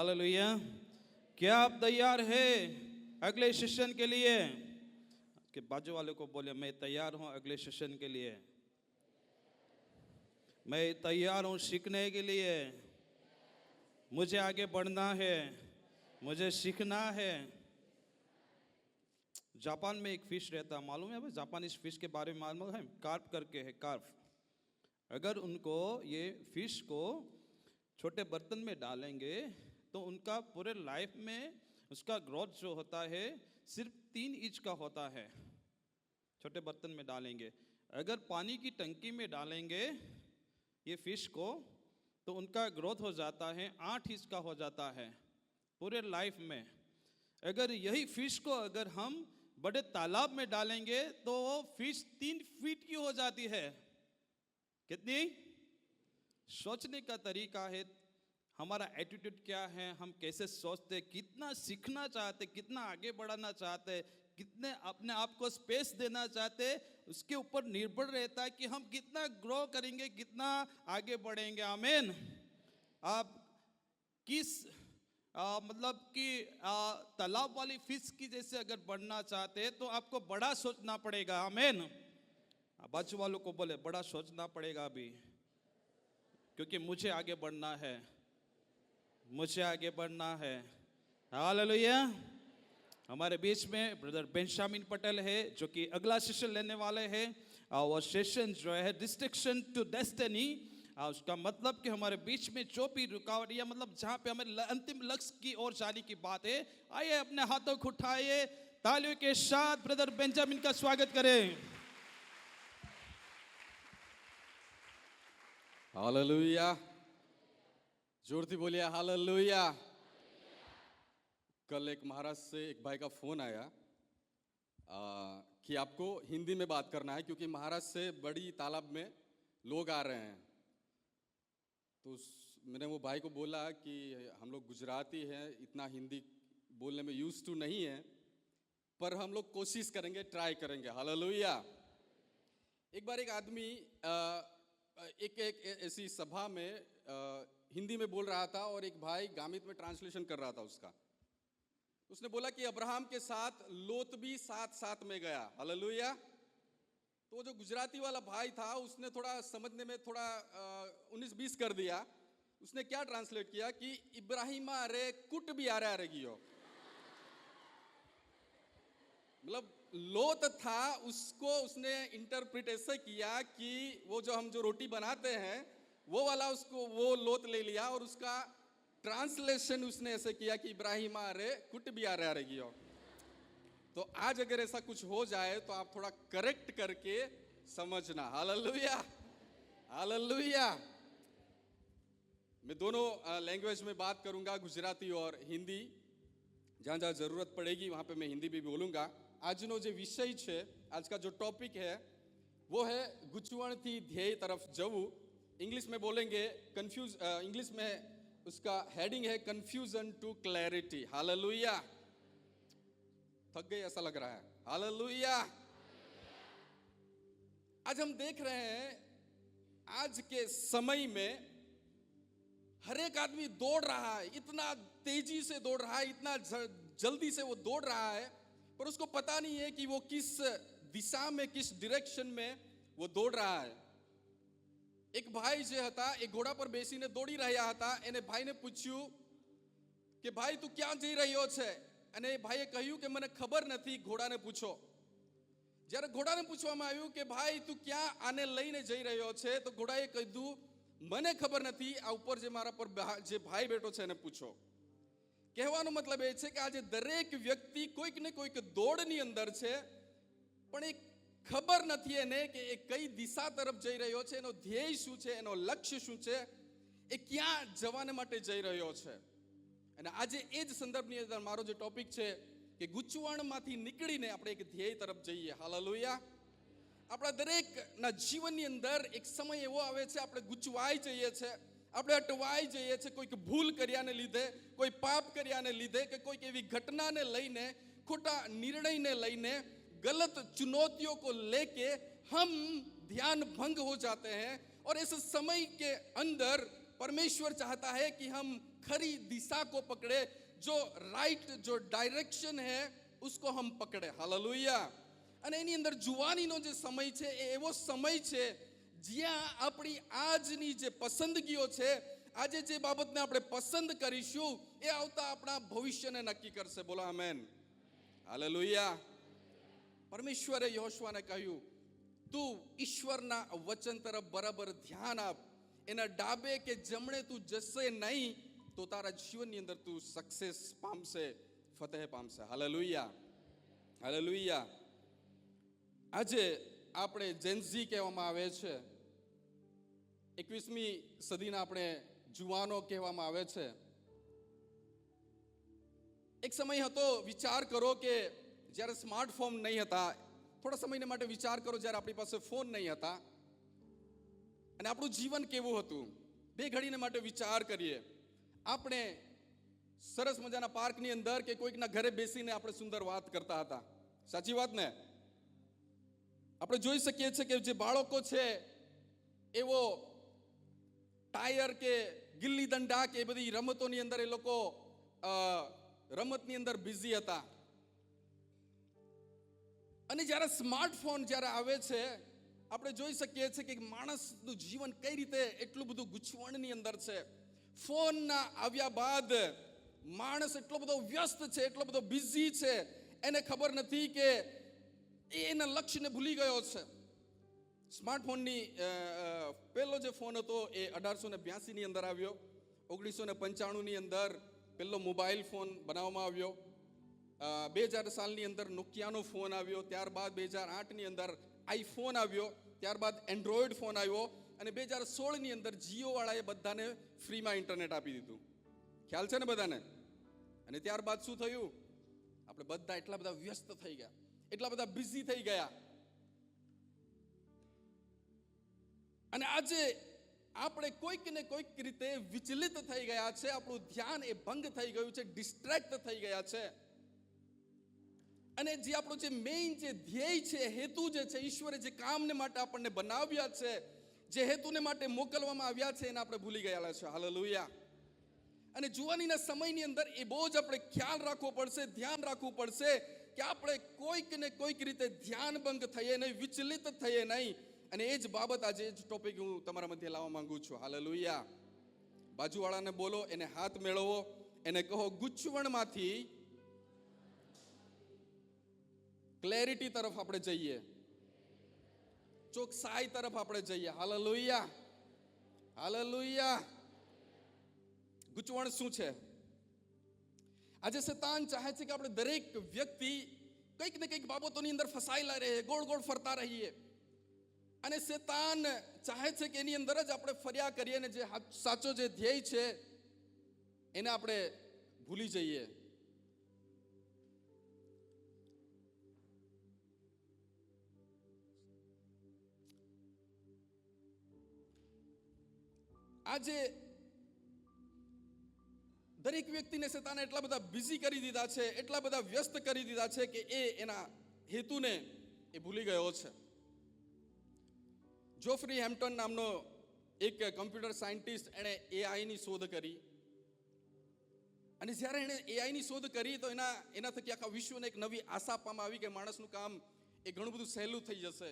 Hallelujah. क्या आप तैयार हैं अगले सेशन के लिए? कि बाजू वाले को बोले मैं तैयार हूं अगले सेशन के लिए, मैं तैयार हूं सीखने के लिए, मुझे आगे बढ़ना है, मुझे सीखना है। जापान में एक फिश रहता है, मालूम है भाई? जापानीज फिश के बारे में मालूम है? कार्प करके है, कार्प। अगर उनको ये फिश को छोटे बर्तन में डालेंगे तो उनका पूरे लाइफ में उसका ग्रोथ जो होता है सिर्फ 3 इंच का होता है। छोटे बर्तन में डालेंगे, अगर पानी की टंकी में डालेंगे ये फिश को तो उनका ग्रोथ हो जाता है 8 इंच का हो जाता है पूरे लाइफ में। अगर यही फिश को अगर हम बड़े तालाब में डालेंगे तो वो फिश 3 फीट की हो जाती है। कितनी? सोचने का तरीका है, हमारा एटीट्यूड क्या है, हम कैसे सोचते, कितना सीखना चाहते, कितना आगे बढ़ाना चाहते, कितने अपने आप को स्पेस देना चाहते, उसके ऊपर निर्भर रहता है कि हम कितना ग्रो करेंगे, कितना आगे बढ़ेंगे। आमीन। आप किस मतलब कि तालाब वाली फिश की जैसे अगर बढ़ना चाहते हैं तो आपको बड़ा सोचना पड़ेगा। आमीन। बाजू वालों को बोले बड़ा सोचना पड़ेगा अभी, क्योंकि मुझे आगे बढ़ना है, मुझे आगे बढ़ना है। हालेलुया। हमारे बीच में ब्रदर बेंजामिन पटेल है जो कि अगला सेशन लेने वाले हैं। और वो सेशन जो है डिस्ट्रक्शन टू डेस्टिनी, उसका मतलब कि हमारे बीच में जो भी रुकावट या मतलब जहाँ पे हमें अंतिम लक्ष्य की ओर जाने की बात है, आइए अपने हाथों को उठाइए, तालियों के साथ ब्रदर बेंजामिन का स्वागत करें। हालेलुया। जोरती बोलिए हालेलुया। कल एक महाराष्ट्र से एक भाई का फोन आया कि आपको हिंदी में बात करना है क्योंकि महाराष्ट्र से बड़ी तालाब में लोग आ रहे हैं। तो मैंने वो भाई को बोला कि हम लोग गुजराती हैं, इतना हिंदी बोलने में यूज टू नहीं है, पर हम लोग कोशिश करेंगे, ट्राई करेंगे। हालेलुया। एक बार एक आदमी एक ऐसी सभा में हिंदी में बोल रहा था और एक भाई गामित में ट्रांसलेशन कर रहा था उसका। उसने बोला कि अब्राहम के साथ लोत भी साथ साथ में गया। हालेलुया। तो जो गुजराती वाला भाई था उसने थोड़ा समझने में थोड़ा 19-20 कर दिया। उसने क्या ट्रांसलेट किया कि इब्राहिमा रे कुट भी आ रहा गियो। मतलब लोत था, उसको उसने इंटरप्रेट ऐसे किया कि वो जो हम जो रोटी बनाते हैं वो वाला उसको वो लोत ले लिया और उसका ट्रांसलेशन उसने ऐसे किया कि इब्राहिम आ रे कुट भी आ रहा हो। तो आज अगर ऐसा कुछ हो जाए तो आप थोड़ा करेक्ट करके समझना। हालेलुया। हालेलुया। मैं दोनों लैंग्वेज में बात करूंगा, गुजराती और हिंदी। जहाँ जहाँ जरूरत पड़ेगी वहाँ पे मैं हिंदी भी बोलूंगा। આજનો જે વિષય છે, आज का जो टॉपिक है वो है गुचवणथी ध्येय तरफ जવું। इंग्लिश में बोलेंगे कंफ्यूज, इंग्लिश में उसका हेडिंग है कंफ्यूजन टू क्लैरिटी। हालेलुया। थक गए ऐसा लग रहा है। हालेलुया। आज हम देख रहे हैं आज के समय में हर एक आदमी दौड़ रहा है, इतना तेजी से दौड़ रहा है, इतना जल्दी से वो दौड़ रहा है, पर उसको पता नहीं है कि वो किस दिशा में, किस डायरेक्शन में वो दौड़ रहा है। एक भाई जो था एक घोड़ा पर બેસીને દોડી રહ્યા હતા। એને ભાઈને પૂછ્યું કે ભાઈ તું ક્યાં જઈ રહ્યો છે? અને ભાઈએ કહ્યું કે મને ખબર નથી, ઘોડાને પૂછો। જ્યારે ઘોડાને પૂછવામાં આવ્યું કે ભાઈ તું ક્યાં આને લઈને જઈ રહ્યો છે, તો ઘોડાએ કહ્યું મને ખબર નથી, આ ઉપર જે મારા પર જે ભાઈ બેઠો છે એને પૂછો। કહેવાનો મતલબ એ છે કે આજે દરેક વ્યક્તિ કોઈક ને કોઈક દોડની અંદર છે, પણ એક ખબર નથી એને કે એ કઈ દિશા તરફ જઈ રહ્યો છે, એનો ધ્યેય શું છે, એનો લક્ષ્ય શું છે, એ ક્યાં જવાને માટે જઈ રહ્યો છે। અને આજે એ જ સંદર્ભની અંદર મારો જે ટોપિક છે કે ગૂંચવણમાંથી નીકળીને આપણે એક ધ્યેય તરફ જઈએ। હાલેલુયા। આપણા દરેકના જીવનની અંદર એક સમય એવો આવે છે આપણે ગૂંચવાઈ જઈએ છે, આપણે અટવાઈ જઈએ છે, કોઈક ભૂલ કર્યાને લીધે, કોઈ પાપ કર્યાને લીધે કે કોઈક એવી ઘટનાને લઈને, खोटा निर्णय ने लेने, गलत चुनौतियों को लेके हम ध्यान भंग हो जाते हैं। और इस समय के अंदर परमेश्वर चाहता है कि हम खरी दिशा को पकड़े, जो राइट जो डायरेक्शन है उसको हम पकड़े. हालेलुया. અને એની અંદર જુવાનીનો જે સમય છે એ એવો સમય છે જ્યાં આપણી આજની જે પસંદગીઓ છે, આજે જે બાબતને આપણે પસંદ કરીશું એ આવતા આપણા ભવિષ્યને નક્કી કરશે. બોલો આમેન. હાલેલુયા. પરમેશ્વરે યોશુઆને કહ્યું, તું ઈશ્વરના વચન તરફ બરાબર ધ્યાન આપ. એના ડાબે કે જમણે તું જશે નહીં તો તારા જીવનની અંદર તું સક્સેસ પામશે, ફતહ પામશે. હાલેલુયા. હાલેલુયા. આજે આપણે જેન્ઝી કહેવામાં આવે છે, 21મી સદીના આપણે જુવાનો કહેવામાં આવે છે. એક સમય હતો, વિચાર કરો કે જ્યારે સ્માર્ટફોન નહીં હતા, થોડા સમયને માટે વિચાર કરો જ્યારે આપણી પાસે ફોન નહીં હતા અને આપણું જીવન કેવું હતું. બે ઘડીને માટે વિચાર કરીએ. આપણે સરસ મજાના પાર્કની અંદર કે કોઈકના ઘરે બેસીને આપણે સુંદર વાત કરતા હતા. સાચી વાત ને? આપણે જોઈ શકીએ છીએ કે જે બાળકો છે એવો ટાયર કે ગિલ્લી દંડા કે એ બધી રમતોની અંદર એ લોકો રમતની અંદર બિઝી હતા. અને જ્યારે સ્માર્ટફોન જ્યારે આવે છે, આપણે જોઈ શકીએ છીએ કે માણસનું જીવન કઈ રીતે એટલું બધું ગૂંચવણની અંદર છે. ફોનના આવ્યા બાદ માણસ એટલો બધો વ્યસ્ત છે, એટલો બધો બિઝી છે, એને ખબર નથી કે એના લક્ષ્યને ભૂલી ગયો છે. સ્માર્ટફોનની પહેલો જે ફોન હતો એ 1882ની અંદર આવ્યો. 1995ની અંદર પહેલો મોબાઈલ ફોન બનાવવામાં આવ્યો. 2000 સાલની અંદર નોકિયાનો ફોન આવ્યો. ત્યારબાદ 2008ની અંદર આઈફોન આવ્યો. ત્યારબાદ એન્ડ્રોઈડ ફોન આવ્યો. અને 2016ની અંદર જીઓ વાળાએ બધાને ફ્રીમાં ઇન્ટરનેટ આપી દીધું. ખ્યાલ છે ને બધાને? અને ત્યારબાદ શું થયું? આપણે બધા એટલા બધા વ્યસ્ત થઈ ગયા, એટલા બધા બિઝી થઈ ગયા. અને આજે આપણે કોઈક ને કોઈક રીતે વિચલિત થઈ ગયા છે. આપણું ધ્યાન એ ભંગ થઈ ગયું છે, ડિસ્ટ્રેક્ટ થઈ ગયા છે. અને જે આપણો જે મેઇન જે ધ્યેય છે, હેતુ જે છે, ઈશ્વરે જે કામને માટે આપણને બનાવ્યા છે, જે હેતુને માટે મોકલવામાં આવ્યા છે, એને આપણે ભૂલી ગયેલા છે. હાલેલુયા. અને જુવાનીના સમયની અંદર એ બહુ જ આપણે ખ્યાલ રાખવો પડશે, ધ્યાન રાખવું પડશે કે આપણે કોઈક ને કોઈક રીતે ધ્યાન ભંગ થઈએ નહીં, વિચલિત થઈએ નહીં. અને એ જ બાબત આજે જ ટોપિક હું તમારા મધ્ય લાવવા માંગુ છું. હાલેલુયા. બાજુવાળાને બોલો, એને હાથ મેળવો, એને કહો, ગૂંચવણમાંથી ક્લેરિટી તરફ આપણે જઈએ, ચોકસાઈ તરફ આપણે જઈએ. હાલેલુયા. હાલેલુયા. ગૂંચવણ શું છે? આજે શૈતાન ચાહે છે કે આપણે દરેક વ્યક્તિ કંઈક ને કંઈક બાબતોની અંદર ફસાયેલા રહીએ, ગોળ ગોળ ફરતા રહીએ. અને શૈતાન ચાહે છે કે એની અંદર જ આપણે ફર્યા કરીએ અને જે સાચો જે ધ્યેય છે એને આપણે ભૂલી જઈએ. આજે દરેક વ્યક્તિને શૈતાને એટલા બધા બિઝી કરી દીધા છે, એટલા બધા વ્યસ્ત કરી દીધા છે કે એ એના હેતુને એ ભૂલી ગયો છે. જોફ્રી હેમ્પટન નામનો એક કમ્પ્યુટર સાયન્ટિસ્ટ, એણે એઆઈની શોધ કરી. અને જ્યારે એણે એઆઈની શોધ કરી તો એના થકી આખા વિશ્વને એક નવી આશા આપવામાં આવી કે માણસનું કામ એ ઘણું બધું સહેલું થઈ જશે.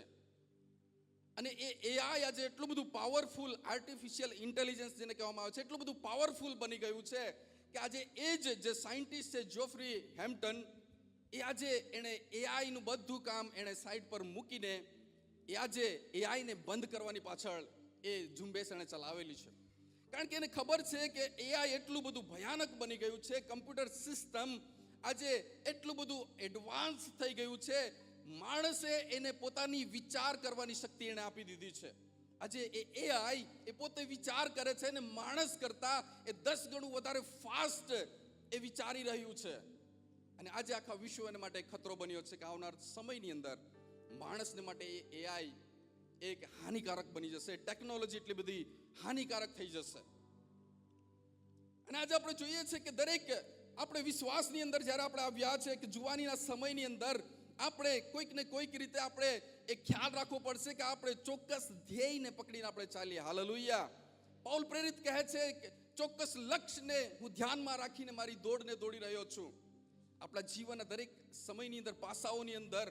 અને એ એઆઈ આજે એટલું બધું પાવરફુલ, આર્ટિફિશિયલ ઇન્ટેલિજન્સ જેને કહેવામાં આવે છે, એટલું બધું પાવરફુલ બની ગયું છે કે આજે એ જે સાયન્ટિસ્ટ છે જોફ્રી હેમ્પટન, એ આજે એણે એઆઈનું બધું કામ એણે સાઈડ પર મૂકીને એ આજે એઆઈને બંધ કરવાની પાછળ એ ઝુંબેશ એણે ચલાવેલી છે. કારણ કે એને ખબર છે કે એઆઈ એટલું બધું ભયાનક બની ગયું છે, કમ્પ્યુટર સિસ્ટમ આજે એટલું બધું એડવાન્સ થઈ ગયું છે, માણસે એને પોતાની વિચાર કરવાની શક્તિ એને આપી દીધી છે. આજે એ એઆઈ એ પોતે વિચાર કરે છે અને માણસ કરતા એ 10 ગણું વધારે ફાસ્ટ એ વિચારી રહ્યું છે. અને આજે આખા વિશ્વ એના માટે ખતરો બન્યો છે કે આવનાર સમયની અંદર માણસને માટે એઆઈ એક હાનિકારક બની જશે. ટેકનોલોજી એટલી બધી હાનિકારક થઈ જશે. અને આજે આપણે જોઈએ છે કે દરેક આપણે વિશ્વાસની અંદર જ્યારે આપણે આવ્યા છે કે જુવાનીના સમયની અંદર આપણે કોઈક ને કોઈક રીતે આપણે એક ખ્યાલ રાખવો પડશે કે આપણે ચોક્કસ ધ્યેયને પકડીને આપણે ચાલીએ. હાલેલુયા. પૌલ પ્રેરિત કહે છે ચોક્કસ લક્ષ્યને હું ધ્યાનમાં રાખીને મારી દોડને દોડી રહ્યો છું. આપણા જીવનના દરેક સમયની અંદર, પાસાઓની અંદર,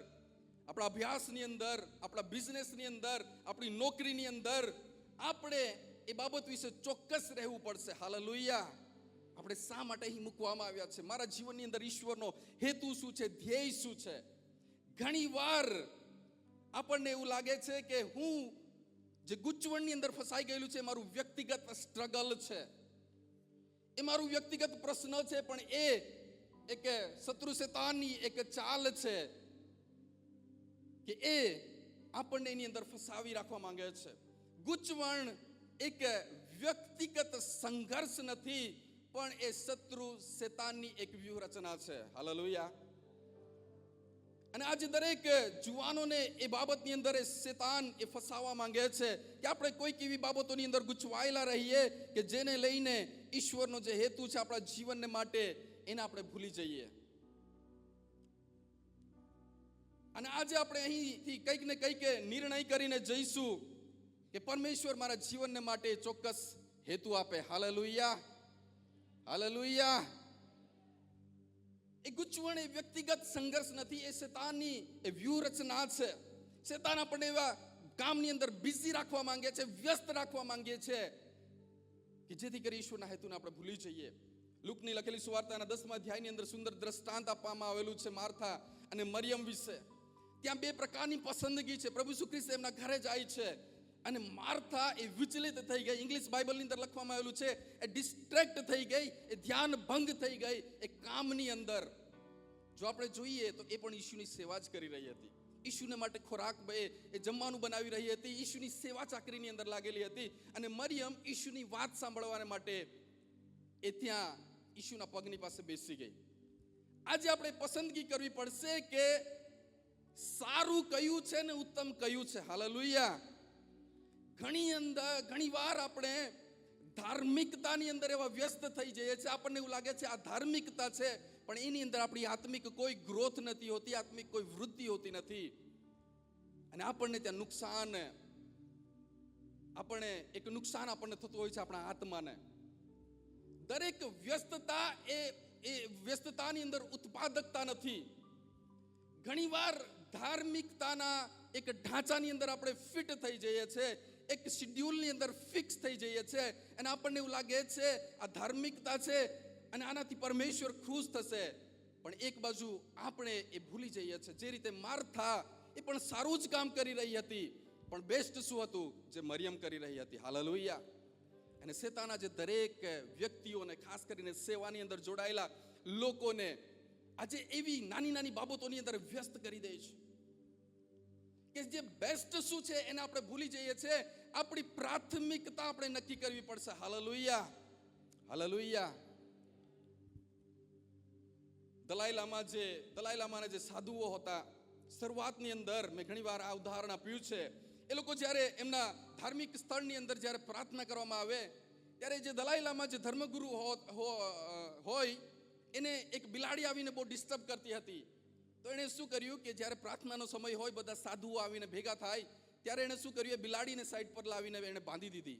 આપણા અભ્યાસની અંદર, આપણા બિઝનેસની અંદર, આપણી નોકરીની અંદર આપણે એ બાબત વિશે ચોક્કસ રહેવું પડશે. હાલેલુયા. આપણે શા માટે અહીં મૂકવામાં આવ્યા છે? મારા જીવનની અંદર ઈશ્વરનો હેતુ શું છે? ધ્યેય શું છે? ઘણી વાર આપણને એવું લાગે છે કે હું જે ગૂંચવણની અંદર ફસાઈ ગયેલું છે, મારું વ્યક્તિગત સ્ટ્રગલ છે, એ મારું વ્યક્તિગત પ્રશ્ન છે, પણ એ એક શત્રુ શેતાનની એક ચાલ છે કે એ આપણને એની અંદર ફસાવી રાખવા માંગે છે. ગૂંચવણ એક વ્યક્તિગત સંઘર્ષ નથી, પણ એ શત્રુ શેતાનની એક વ્યૂહરચના છે. હાલેલુયા. અને આજે દરેક જુવાનોને એ બાબતની અંદર એ શેતાન એ ફસાવવા માંગે છે કે આપણે કોઈક એવી બાબતોની અંદર ગૂંચવાયેલા રહીએ કે જેને લઈને ઈશ્વરનો જે હેતુ છે આપણા જીવનને માટે, એને આપણે ભૂલી જઈએ. અને આજે આપણે અહીંથી કંઈક ને કંઈક નિર્ણય કરીને જઈશું કે પરમેશ્વર મારા જીવનને માટે ચોક્કસ હેતુ આપે. હાલેલુયા. હાલેલુયા. એ ગૂંચવણ એ વ્યક્તિગત સંઘર્ષ નથી, એ શેતાનની એ વ્યૂહરચના છે. શેતાન આપણને એવા કામની અંદર બિઝી રાખવા માંગે છે, વ્યસ્ત રાખવા માંગે છે કે જેથી કરી ઈશ્વરના હેતુને આપણે ભૂલી જઈએ. લુકની લખેલી સુવાર્તાના 10મા અધ્યાયની અંદર સુંદર દ્રષ્ટાંત આપવામાં આવેલું છે માર્થા અને મરિયમ વિશે. ત્યાં બે પ્રકારની પસંદગી છે. પ્રભુ ઈસુ ખ્રિસ્ત એમના ઘરે જાય છે અને માર્થા એ વિચલિત થઈ ગઈ. ઇંગ્લિશ બાઇબલની અંદર લખવામાં આવેલું છે એ ડિસ્ટ્રેક્ટ થઈ ગઈ, એ ધ્યાન ભંગ થઈ ગઈ એ કામની અંદર. જો આપણે જોઈએ તો એ પણ ઈશુની સેવા જ કરી રહી હતી. ઈશુને માટે ખોરાક એ જમવાનું બનાવી રહી હતી, ઈશુની સેવા ચાકરીની અંદર લાગેલી હતી. અને મરિયમ ઈશુની વાત સાંભળવા માટે એ ત્યાં ઈશુના પગની પાસે બેસી ગઈ. આજે આપણે પસંદગી કરવી પડશે કે સારું કયું છે ને ઉત્તમ કયું છે. હાલેલુયા. ઘણી વાર આપણે ધાર્મિકતાની અંદર એવા વ્યસ્ત થઈ જઈએ છીએ, આપણને એવું લાગે છે આ ધાર્મિકતા છે, પણ એની અંદર આપણી આત્મિક કોઈ ગ્રોથ નથી હોતી, આત્મિક કોઈ વૃદ્ધિ હોતી નથી. અને આપણને ત્યાં નુકસાન આપણને થતું હોય છે આપણા આત્માને. દરેક વ્યસ્તતા એ વ્યસ્તતાની અંદર ઉત્પાદકતા નથી. ઘણીવાર ધાર્મિકતાના એક ઢાંચાની અંદર આપણે ફિટ થઈ જઈએ છીએ, એક શેડ્યુલની અંદર ફિક્સ થઈ જઈએ છીએ અને આપણને એવું લાગે છે આ ધાર્મિકતા છે અને આનાથી પરમેશ્વર ખુશ થશે. પણ એક બાજુ આપણે એ ભૂલી જઈએ છીએ. જે રીતે માર્થા એ પણ સારું જ કામ કરી રહી હતી, પણ બેસ્ટ શું હતું? જે મરિયમ કરી રહી હતી. હાલેલુયા. અને શેતાના જે દરેક વ્યક્તિઓને, ખાસ કરીને સેવાની અંદર જોડાયેલા લોકોને આજે એવી નાની નાની બાબતોની અંદર વ્યસ્ત કરી દે છે કે જે બેસ્ટ શું છે એને આપણે ભૂલી જઈએ છીએ. આપણી પ્રાથમિકતા આપણે નક્કી કરવી પડશે. હાલેલુયા. હાલેલુયા. દલાઈ લામાના જે સાધુઓ હતા, શરૂઆતની અંદર મેં ઘણી વાર આ ઉદાહરણ આપ્યું છે. એ લોકો જ્યારે એમના ધાર્મિક સ્થળની અંદર જ્યારે પ્રાર્થના કરવામાં આવે ત્યારે જે દલાઈ લામા જે ધર્મગુરુ હોય એને એક બિલાડી આવીને બહુ ડિસ્ટર્બ કરતી હતી. તો એણે શું કર્યું કે જ્યારે પ્રાર્થનાનો સમય હોય, બધા સાધુઓ આવીને ભેગા થાય, ત્યારે એણે શું કર્યું? એ બિલાડીને સાઈડ પર લાવીને એણે બાંધી દીધી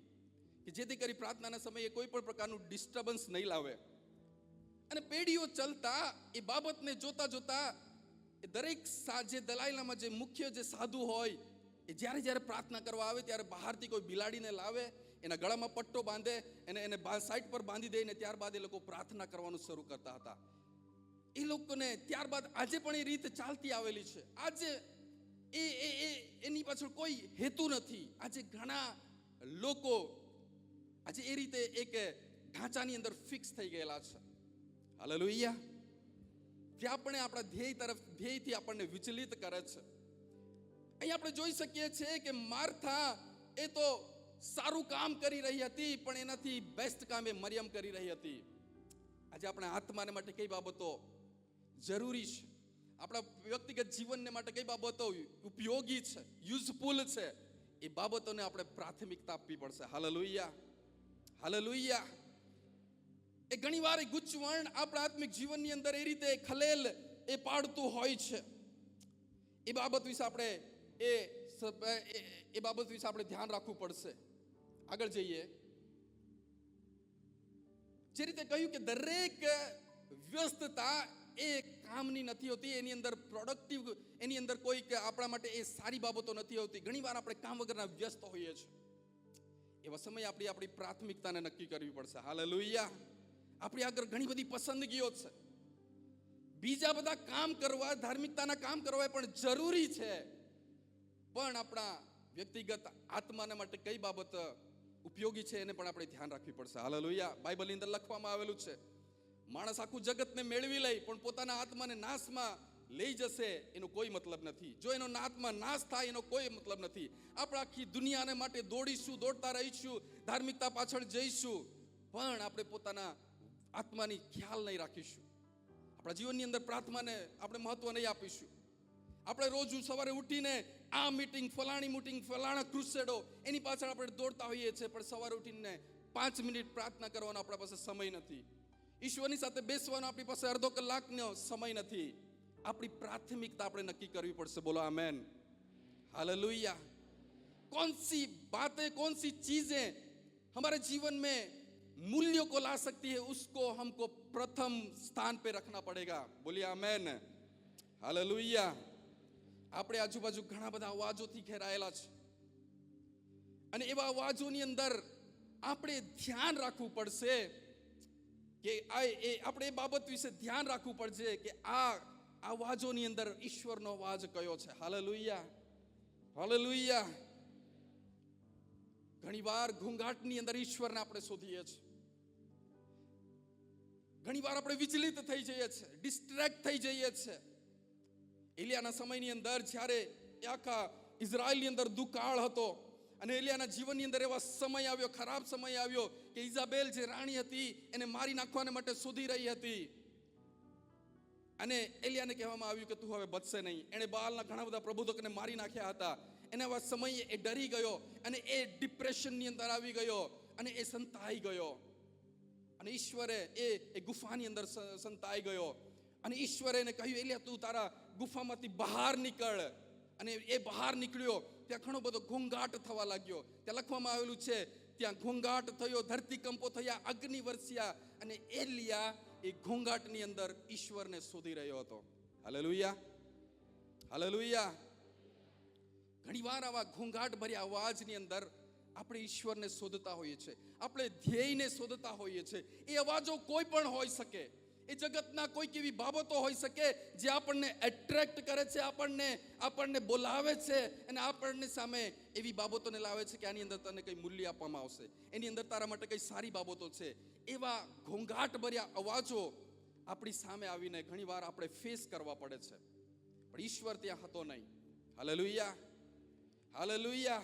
કે જેથી કરી પ્રાર્થનાના સમયે કોઈ પણ પ્રકારનું ડિસ્ટર્બન્સ નહીં લાવે. અને પેઢીઓ ચાલતા એ બાબતને જોતા એ દરેક જે દલાઈ લામા જે મુખ્ય જે સાધુ હોય એ જ્યારે પ્રાર્થના કરવા આવે ત્યારે બહારથી કોઈ બિલાડીને લાવે, એના ગળામાં પટ્ટો બાંધે, એને સાઈડ પર બાંધી દઈને ત્યારબાદ એ લોકો પ્રાર્થના કરવાનું શરૂ કરતા હતા. એ લોકોને ત્યારબાદ આજે પણ એ રીત ચાલતી આવેલી છે. આજે એની પાછળ કોઈ હેતુ નથી. આજે ઘણા લોકો આજે એ રીતે એક ઢાંચાની અંદર ફિક્સ થઈ ગયેલા છે. હાલેલુયા. જે આપણે આપણા ધ્યેયથી આપણને વિચલિત કરે છે. અહીં આપણે જોઈ શકીએ છીએ કે માર્થા એ તો સારું કામ કરી રહી હતી, પણ એનાથી બેસ્ટ કામ એ મરિયમ કરી રહી હતી. આજે આપણા આત્માને માટે કઈ બાબતો જરૂરી છે, આપણા વ્યક્તિગત જીવનને માટે કઈ બાબતો ઉપયોગી છે, યુઝફુલ છે, એ બાબતોને આપણે પ્રાથમિકતા આપવી પડશે. હાલેલુયા. હાલેલુયા. એ ઘણીવાર એ ગૂંચવણ આપણા આત્મિક જીવનની અંદર એ રીતે ખલેલ એ પાડતું હોય છે. એ બાબત વિશે આપણે ધ્યાન રાખવું પડશે. આગળ જઈએ. જે રીતે કહ્યું કે દરેક વ્યસ્તતા એ કામની નથી હોતી, એની અંદર પ્રોડક્ટિવ, એની અંદર કોઈ આપણા માટે એ સારી બાબતો નથી હોતી. ઘણીવાર આપણે કામ વગરના વ્યસ્ત હોઈએ છીએ. એવા સમયે આપણી પ્રાથમિકતાને નક્કી કરવી પડશે. હાલેલુયા. આપણી આગળ ઘણી બધી પસંદગીઓ છે. બીજા બધા કામ કરવા, ધાર્મિકતાના કામ કરવા પણ જરૂરી છે, પણ આપણા વ્યક્તિગત આત્માને માટે કઈ બાબત ઉપયોગી છે એને પણ આપણે ધ્યાન રાખવી પડશે. હાલેલુયા. બાઇબલની અંદર લખવામાં આવેલું છે, માણસ આખું જગતને મેળવી લઈ પણ પોતાના આત્માને નાશમાં લઈ જશે એનો કોઈ મતલબ નથી. જો એનો આત્મા નાશ થાય એનો કોઈ મતલબ નથી. આપણે આખી દુનિયાને માટે દોડીશું, દોડતા રહીશું, ધાર્મિકતા પાછળ જઈશું, પણ આપણે પોતાના આત્માની ખ્યાલ નહીં રાખીશું. આપણા જીવનની અંદર પ્રાર્થનાને આપણે મહત્વ નહીં આપીશું. આપણે રોજ સવારે ઉઠીને આ મીટિંગ, ફલાણી મીટિંગ, ફલાણા ક્રુસેડો, એની પાછળ આપણે દોડતા હોઈએ છીએ, પણ સવારે ઉઠીને 5 મિનિટ પ્રાર્થના કરવાનો આપણા પાસે સમય નથી. ઈશ્વરની સાથે બેસવાનો આપણી પાસે અડધો કલાકનો સમય નથી. આપણી પ્રાથમિકતા આપણે નક્કી કરવી પડશે. બોલો આમેન. हालेलुया. कौन सी बातें, कौन सी चीजें हमारे जीवन में मूल्यों को ला सकती है, उसको हमको प्रथम स्थान पे रखना पड़ेगा. बोलिए आमेन. हालेलुया. આપણે આજુબાજુ ઘણા બધા અવાજોથી ઘેરાયેલા છે, અને એવા અવાજોની અંદર આપણે ધ્યાન રાખવું પડશે કે આપણે એ બાબત વિશે ધ્યાન રાખવું પડશે કે આ અવાજોની અંદર ઈશ્વરનો અવાજ કયો છે. હાલેલુયા. હાલેલુયા. ઘણીવાર ઘોંઘાટની અંદર ઈશ્વરને આપણે શોધીએ છીએ. ઘણીવાર આપણે વિચલિત થઈ જઈએ છીએ, ડિસ્ટ્રેક્ટ થઈ જઈએ છીએ. એલિયાના સમયની અંદર જ્યારે આખા ઇઝરાયલની અંદર દુકાળ હતો, અને એલિયાના જીવનની અંદર એવા સમય આવ્યો, ખરાબ સમય આવ્યો કે ઇઝાબેલ જે રાણી હતી એને મારી નાખવાને માટે શોધી રહી હતી, અને એલિયાને કહેવામાં આવ્યું કે તું હવે બચશે નહીં. એણે બાલના ઘણા બધા પ્રબોધકોને મારી નાખ્યા હતા. એના સમયે એ ડરી ગયો, અને એ ડિપ્રેશનની અંદર આવી ગયો, અને એ સંતાઈ ગયો, અને ઈશ્વરે એ ગુફાની અંદર સંતાઈ ગયો, અને ઈશ્વરે એને કહ્યું, એલિયા તું તારા ગુફામાંથી બહાર નીકળ. અને એ બહાર નીકળ્યો. ત્યાં ઘણો બધો ઘોંઘાટ થવા લાગ્યો. ત્યાં લખવામાં આવેલું છે, ત્યાં ઘોંઘાટ થયો, ધરતીકંપો થયા, અગ્નિ વરસ્યા, અને એલિયા એ ઘોંઘાટની અંદર ઈશ્વરને શોધી રહ્યો હતો. હાલેલુયા. હાલેલુયા. ઘણીવાર આવા ઘોંઘાટ ભર્યા અવાજની અંદર આપણે ઈશ્વરને શોધતા હોઈએ છીએ, આપણે ધ્યેયને શોધતા હોઈએ છીએ. એ અવાજો કોઈ પણ હોઈ શકે. એ જગતના કોઈક એવી બાબતો હોઈ શકે જે આપણને એટ્રેક્ટ કરે છે, આપણને બોલાવે છે, અને આપણને સામે એવી બાબતોને લાવે છે કે આની અંદર તને કંઈ મૂલ્ય આપવામાં આવશે, એની અંદર તારા માટે કંઈ સારી બાબતો છે. એવા ઘોંઘાટ ભર્યા અવાજો આપણી સામે આવીને ઘણીવાર આપણે ફેસ કરવા પડે છે, પણ ઈશ્વર ત્યાં હતો નહીં. હાલેલુયા. હાલેલુયા.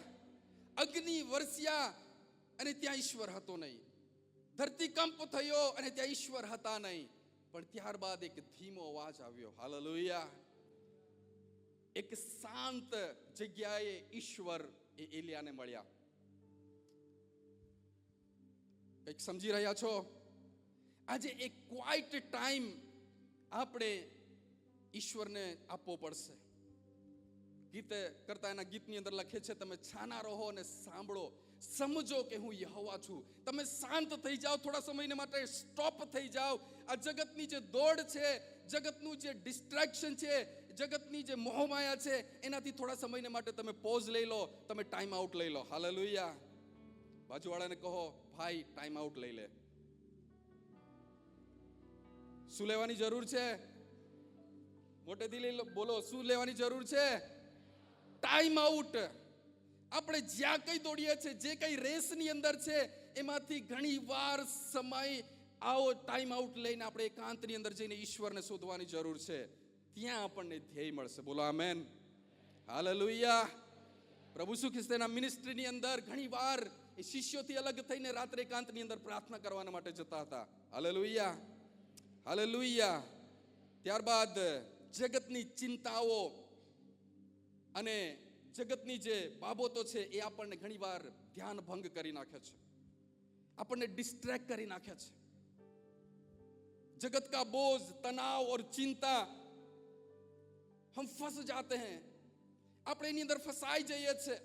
અગ્નિ વરસ્યા અને ત્યાં ઈશ્વર હતો નહીં. ધરતીકંપ થયો અને ત્યાં ઈશ્વર હતા નહીં. પણ ત્યારબાદ એક ધીમો અવાજ આવ્યો. હાલેલુયા. એક શાંત જગ્યાએ ઈશ્વર એ એલિયાને મળ્યા. કંઈક સમજી રહ્યા છો? આજે એક ક્વાઇટ ટાઈમ આપણે ઈશ્વરને આપવો પડશે. ગીત કરતા એના ગીતની અંદર લખે છે, તમે છાના રહો અને સાંભળો, સમજો કે હું યહોવા છું. તમે શાંત થઈ જાઓ, થોડા સમયને માટે સ્ટોપ થઈ જાઓ. આ જગતની જે દોડ છે, જગતનું જે ડિસ્ટ્રેક્શન છે, જગતની જે મોહમાયા છે, એનાથી થોડા સમયને માટે તમે પોઝ લઈ લો, તમે ટાઈમ આઉટ લઈ લો. હાલેલુયા. બાજુવાળાને કહો, ભાઈ ટાઈમ આઉટ લઈ લે. શું લેવાની જરૂર છે? મોટેથી લઈ લો, બોલો, શું લેવાની જરૂર છે? Time out. આપણે જ્યાં કઈ દોડીએ છીએ, જે કઈ રેસની અંદર છે, એમાંથી ઘણી વાર સમય આવો ટાઈમ આઉટ લઈને આપણે એકાંતની અંદર જઈને ઈશ્વરને શોધવાની જરૂર છે. ત્યાં આપણને ધ્યેય મળશે. બોલો આમેન. હાલેલુયા. પ્રભુ ઈસુ ખ્રિસ્તના મિનિસ્ટ્રીની અંદર ઘણી વાર એ શિષ્યોથી અલગ થઈને રાત્રે એકાંતની અંદર પ્રાર્થના કરવાના માટે જતા હતા. હાલેલુયા. હાલેલુયા. ત્યારબાદ જગતની ચિંતાઓ અને જગતની જે બાબતો છે એ આપણને ઘણીવાર ધ્યાન ભંગ કરી નાખે છે, આપણને ડિસ્ટ્રેક્ટ કરી નાખે છે. जगत का बोझ, तनाव और चिंता, हम फंस जाते हैं. આપણે એની અંદર ફસાઈ જઈએ છીએ.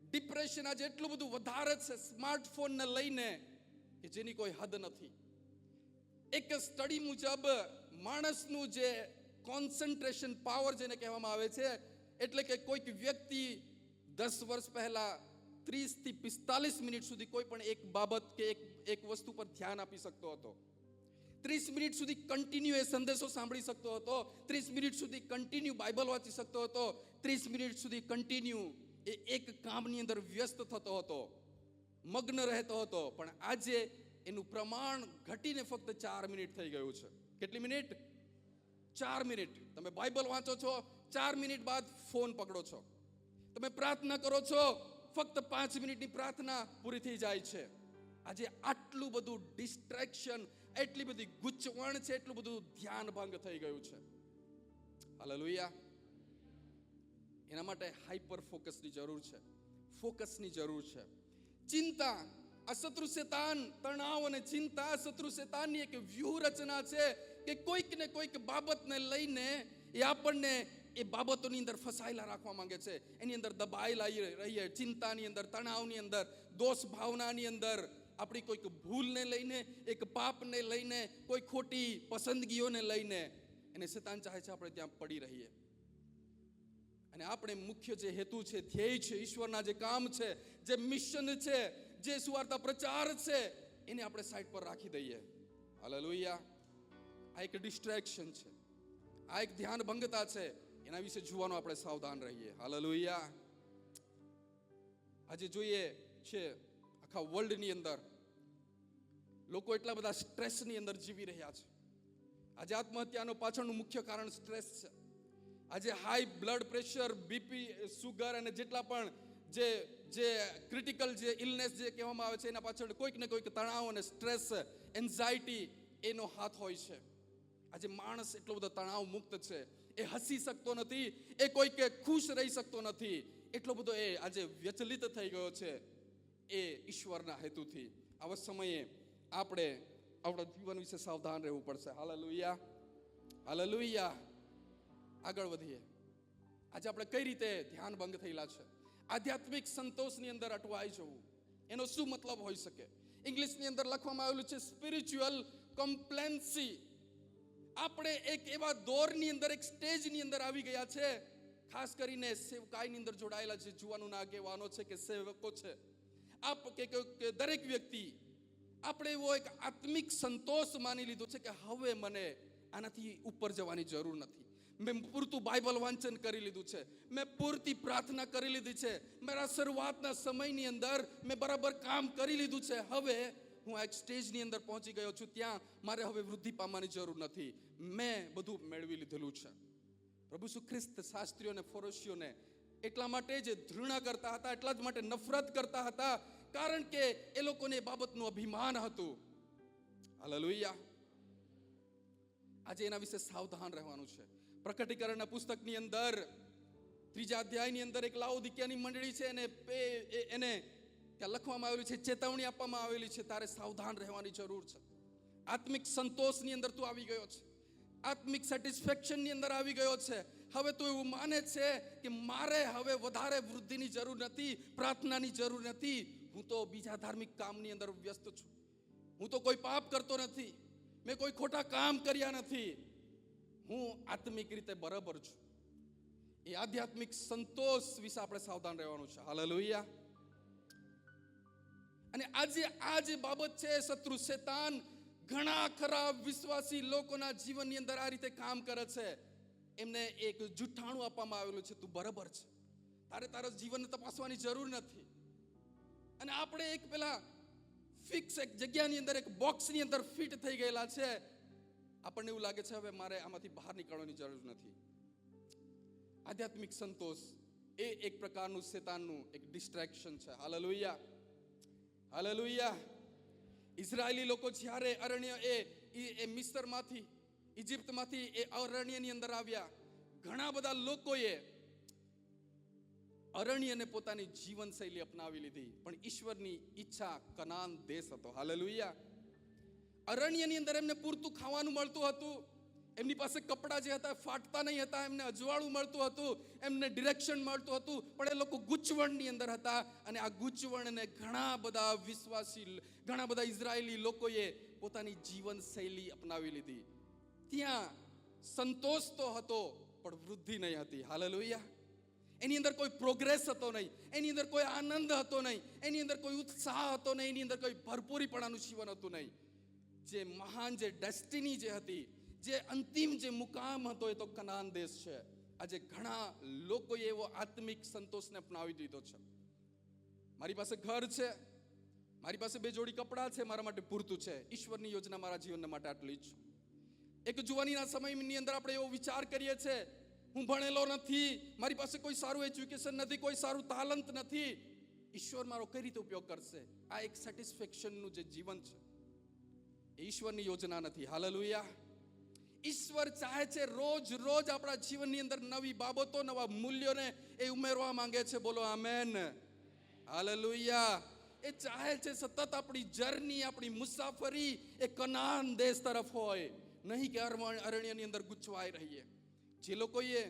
ડિપ્રેશન આજે એટલું બધું વધારે છે સ્માર્ટફોનને લઈને કે જેની કોઈ હદ નથી. એક સ્ટડી મુજબ માણસનું જે કોન્સન્ટ્રેશન પાવર જેને કહેવામાં આવે છે, એટલે કે કોઈક વ્યક્તિ 10 વર્ષ પહેલા 30 થી 45 મિનિટ સુધી કોઈ પણ એક બાબત કે એક વસ્તુ પર ધ્યાન આપી શકતો હતો. 30 મિનિટ સુધી કન્ટિન્યુ એ સંદેશો સાંભળી શકતો હતો. 30 મિનિટ સુધી કન્ટિન્યુ બાઇબલ વાંચી શકતો હતો. 30 મિનિટ સુધી કન્ટિન્યુ એ એક કામની અંદર વ્યસ્ત થતો હતો, મગ્ન રહેતો હતો. પણ આજે એનું પ્રમાણ ઘટીને ફક્ત 4 મિનિટ થઈ ગયું છે. કેટલી મિનિટ? 4 મિનિટ. તમે બાઇબલ વાંચો છો, 4 મિનિટ બાદ ફોન પકડો છો. તમે પ્રાર્થના કરો છો, ફક્ત 5 મિનિટની પ્રાર્થના પૂરી થઈ જાય છે. આજે આટલું બધું ડિસ્ટ્રેક્શન, એટલી બધી ગૂંચવણ છે, એટલું બધું ધ્યાન ભંગ થઈ ગયું છે. હાલેલુયા. એના માટે હાઈપર ફોકસની જરૂર છે, ફોકસની જરૂર છે. ચિંતા, આ શત્રુ શેતાન, તણાવ અને ચિંતા શત્રુ શેતાનની એક વ્યૂહરચના છે કે કોઈક ને કોઈક બાબતને લઈને એ આપણને એ બાબતોની અંદર ફસાયેલા રાખવા માંગે છે. એની અંદર દબાયેલા રહીએ, ચિંતાની અંદર, તણાવની અંદર, દોષ ભાવનાની અંદર, આપણી કોઈક ભૂલને લઈને, એક પાપને લઈને, કોઈ ખોટી પસંદગીઓને લઈને એને શેતાન ચાહે છે આપણે ત્યાં પડી રહીએ. અને આપણે મુખ્ય જે હેતુ છે, ધ્યેય છે, ઈશ્વરના જે કામ છે, જે મિશન છે, જે સુવાર્તા પ્રચાર છે, એને આપણે સાઈડ પર રાખી દઈએ. હાલેલુયા. આ એક ડિસ્ટ્રેક્શન છે, આ એક ધ્યાન ભંગતા છે. એના વિશે જોવાનું આપણે સાવધાન રહીએ. હાલેલુયા. આજે જોઈએ છે આખા વર્લ્ડની અંદર લોકો એટલા બધા સ્ટ્રેસની અંદર જીવી રહ્યા છે. આજે આત્મહત્યાનો પાછળનું મુખ્ય કારણ સ્ટ્રેસ છે. આજે high blood pressure, BP, sugar અને જેટલા પણ જે ક્રિટિકલ જે ઇલનેસ જે કહેવામાં આવે છે, એના પાછળ કોઈક ને કોઈક તણાવ અને સ્ટ્રેસ, એન્ઝાયટી એનો હાથ હોય છે. આજે માણસ એટલો બધો તણાવ મુક્ત છે, એ હસી શકતો નથી, એ કોઈક ખુશ રહી શકતો નથી. એટલો બધો એ આજે વ્યચલિત થઈ ગયો છે એ ઈશ્વરના હેતુથી. આવા સમયે આપણે આપણા જીવન વિશે સાવધાન રહેવું પડશે. હાલેલુયા. હાલેલુયા. આગળ વધીએ. આજે આપણે કઈ રીતે ધ્યાન ભંગ થયેલા છે? આધ્યાત્મિક સંતોષની અંદર અટવાઈ જવું, એનો શું મતલબ હોઈ શકે? ઇંગ્લિશની અંદર લખવામાં આવેલું છે સ્પિરિચ્યુઅલ કમ્પ્લેન્સી. આપણે એક એવા દોરની અંદર, એક સ્ટેજની અંદર આવી ગયા છે, ખાસ કરીને સેવકાઈની અંદર જોડાયેલા છે, જુવાનોના આગેવાનો છે કે સેવકો છે, કે દરેક વ્યક્તિ, આપણે એવો એક આત્મિક સંતોષ માની લીધો છે કે હવે મને આનાથી ઉપર જવાની જરૂર નથી. મેં પૂરતું બાઇબલ વાંચન કરી લીધું છે, મેં પૂરતી પ્રાર્થના કરી લીધી છે, મારા શરૂઆતના સમયની અંદર મેં બરાબર કામ કરી લીધું છે. હવે હું આ એક સ્ટેજની અંદર પહોંચી ગયો છું, ત્યાં મારે હવે વૃદ્ધિ પામવાની જરૂર નથી, મેં બધું મેળવી લીધેલું છે. પ્રભુ ઈસુ ખ્રિસ્ત શાસ્ત્રીઓ અને ફરોશીઓને એટલા માટે જ ઘૃણા કરતા હતા, એટલા જ માટે નફરત કરતા હતા, કારણ કે એ લોકોને એ બાબતનું અભિમાન હતું. હાલેલુયા. આજે એના વિશે સાવધાન રહેવાનું છે. પ્રકટીકરણના પુસ્તકની અંદર 3 અધ્યાયની અંદર એક લાઉદિકિયાની મંડળી છે, એને ત્યાં લખવામાં આવેલું છે, ચેતવણી આપવામાં આવેલી છે, તારે સાવધાન રહેવાની જરૂર છે. આત્મિક સંતોષની અંદર તું આવી ગયો છે, આત્મિક સેટિસ્ફેક્શનની અંદર આવી ગયો છે. હવે તું એવું માને છે કે મારે હવે વધારે વૃદ્ધિની જરૂર નથી, પ્રાર્થનાની જરૂર નથી, હું તો બીજા ધાર્મિક કામની અંદર વ્યસ્ત છું, હું તો કોઈ પાપ કરતો નથી, મેં કોઈ ખોટા કામ કર્યા નથી, હું આત્મિક રીતે બરાબર છું. એ આધ્યાત્મિક સંતોષ વિશે આપણે સાવધાન રહેવાનું છે. હાલેલુયા. અને આજે આ જે બાબત છે, શત્રુ શેતાન ઘણા ખરા વિશ્વાસી લોકોના જીવનની અંદર આ રીતે કામ કરે છે. એમને એક જુઠ્ઠાણું આપવામાં આવેલું છે, તું બરાબર છે, તારે તારા જીવનને તપાસવાની જરૂર નથી. અને આપણે એક પેલા ફિક્સ એક જગ્યાની અંદર, એક બોક્સની અંદર ફિટ થઈ ગયેલા છે. આપણને એવું લાગે છે હવે મારે આમાંથી બહાર નીકળવાની જરૂર નથી. આધ્યાત્મિક સંતોષ એ એક પ્રકારનું શેતાનનું એક ડિસ્ટ્રેક્શન છે. હાલેલુયા. હાલેલુયા. ઇઝરાયેલી લોકો જ્યારે અરણ્ય એ મિસ્રમાંથી, ઇજિપ્તમાંથી એ અરણ્યની અંદર આવ્યા, ઘણા બધા લોકોએ અરણ્યને પોતાની જીવનશૈલી અપનાવી લીધી, પણ ઈશ્વરની ઈચ્છા કનાન દેશ હતો. હાલેલુયા. અરણ્યની અંદર એમને પૂરતું ખાવાનું મળતું હતું, એમની પાસે કપડાં જે હતા ફાટતા નહીં હતા, એમને અજવાળું મળતું હતું, એમને ડિરેક્શન મળતું હતું, પણ એ લોકો ગૂંચવણની અંદર હતા. અને આ ગૂંચવણને ઘણા બધા વિશ્વાસી, ઘણા બધા ઇઝરાયેલી લોકોએ પોતાની જીવન શૈલી અપનાવી લીધી. ત્યાં સંતોષ તો હતો પણ વૃદ્ધિ નહીં હતી. હાલેલુયા. એની અંદર કોઈ પ્રોગ્રેસ હતો નહીં, એની અંદર કોઈ આનંદ હતો નહીં, એની અંદર કોઈ ઉત્સાહ હતો નહીં, એની અંદર કોઈ ભરપૂરીપણાનું જીવન હતું નહીં. જે મહાન જે ડેસ્ટિની જે હતી, જે અંતિમ જે મુકામ હતો, એ તો કનાન દેશ છે. આજે ઘણા લોકોએ એવો આત્મિક સંતોષને અપનાવી દીધો છે. મારી પાસે ઘર છે, મારી પાસે 2 જોડી કપડાં છે, મારા માટે પૂરતું છે. ઈશ્વરની યોજના મારા જીવન માટે આટલી જ છે. એક જુવાનીના સમયની અંદર આપણે એવો વિચાર કરીએ છીએ, હું ભણેલો નથી, મારી પાસે કોઈ સારું એજ્યુકેશન નથી, કોઈ સારું તાલંત નથી, ઈશ્વર મારો કઈ રીતે ઉપયોગ કરશે? આ એક સેટિસ્ફેક્શનનું જે જીવન છે, એ ઈશ્વરની યોજના નથી. હાલેલુયા. ઈશ્વર ચાહે છે રોજ રોજ આપણા જીવનની અંદર નવી બાબતો, નવા મૂલ્યોને એ ઉમેરવા માંગે છે. બોલો આમેન. હાલેલુયા. એ ચાહે છે સતત આપણી જર્ની, આપણી મુસાફરી એ કનાન દેશ તરફ હોય, નહીં કે અરણ્યની અંદર ગૂંચવાઈ રહીએ. જે લોકોએ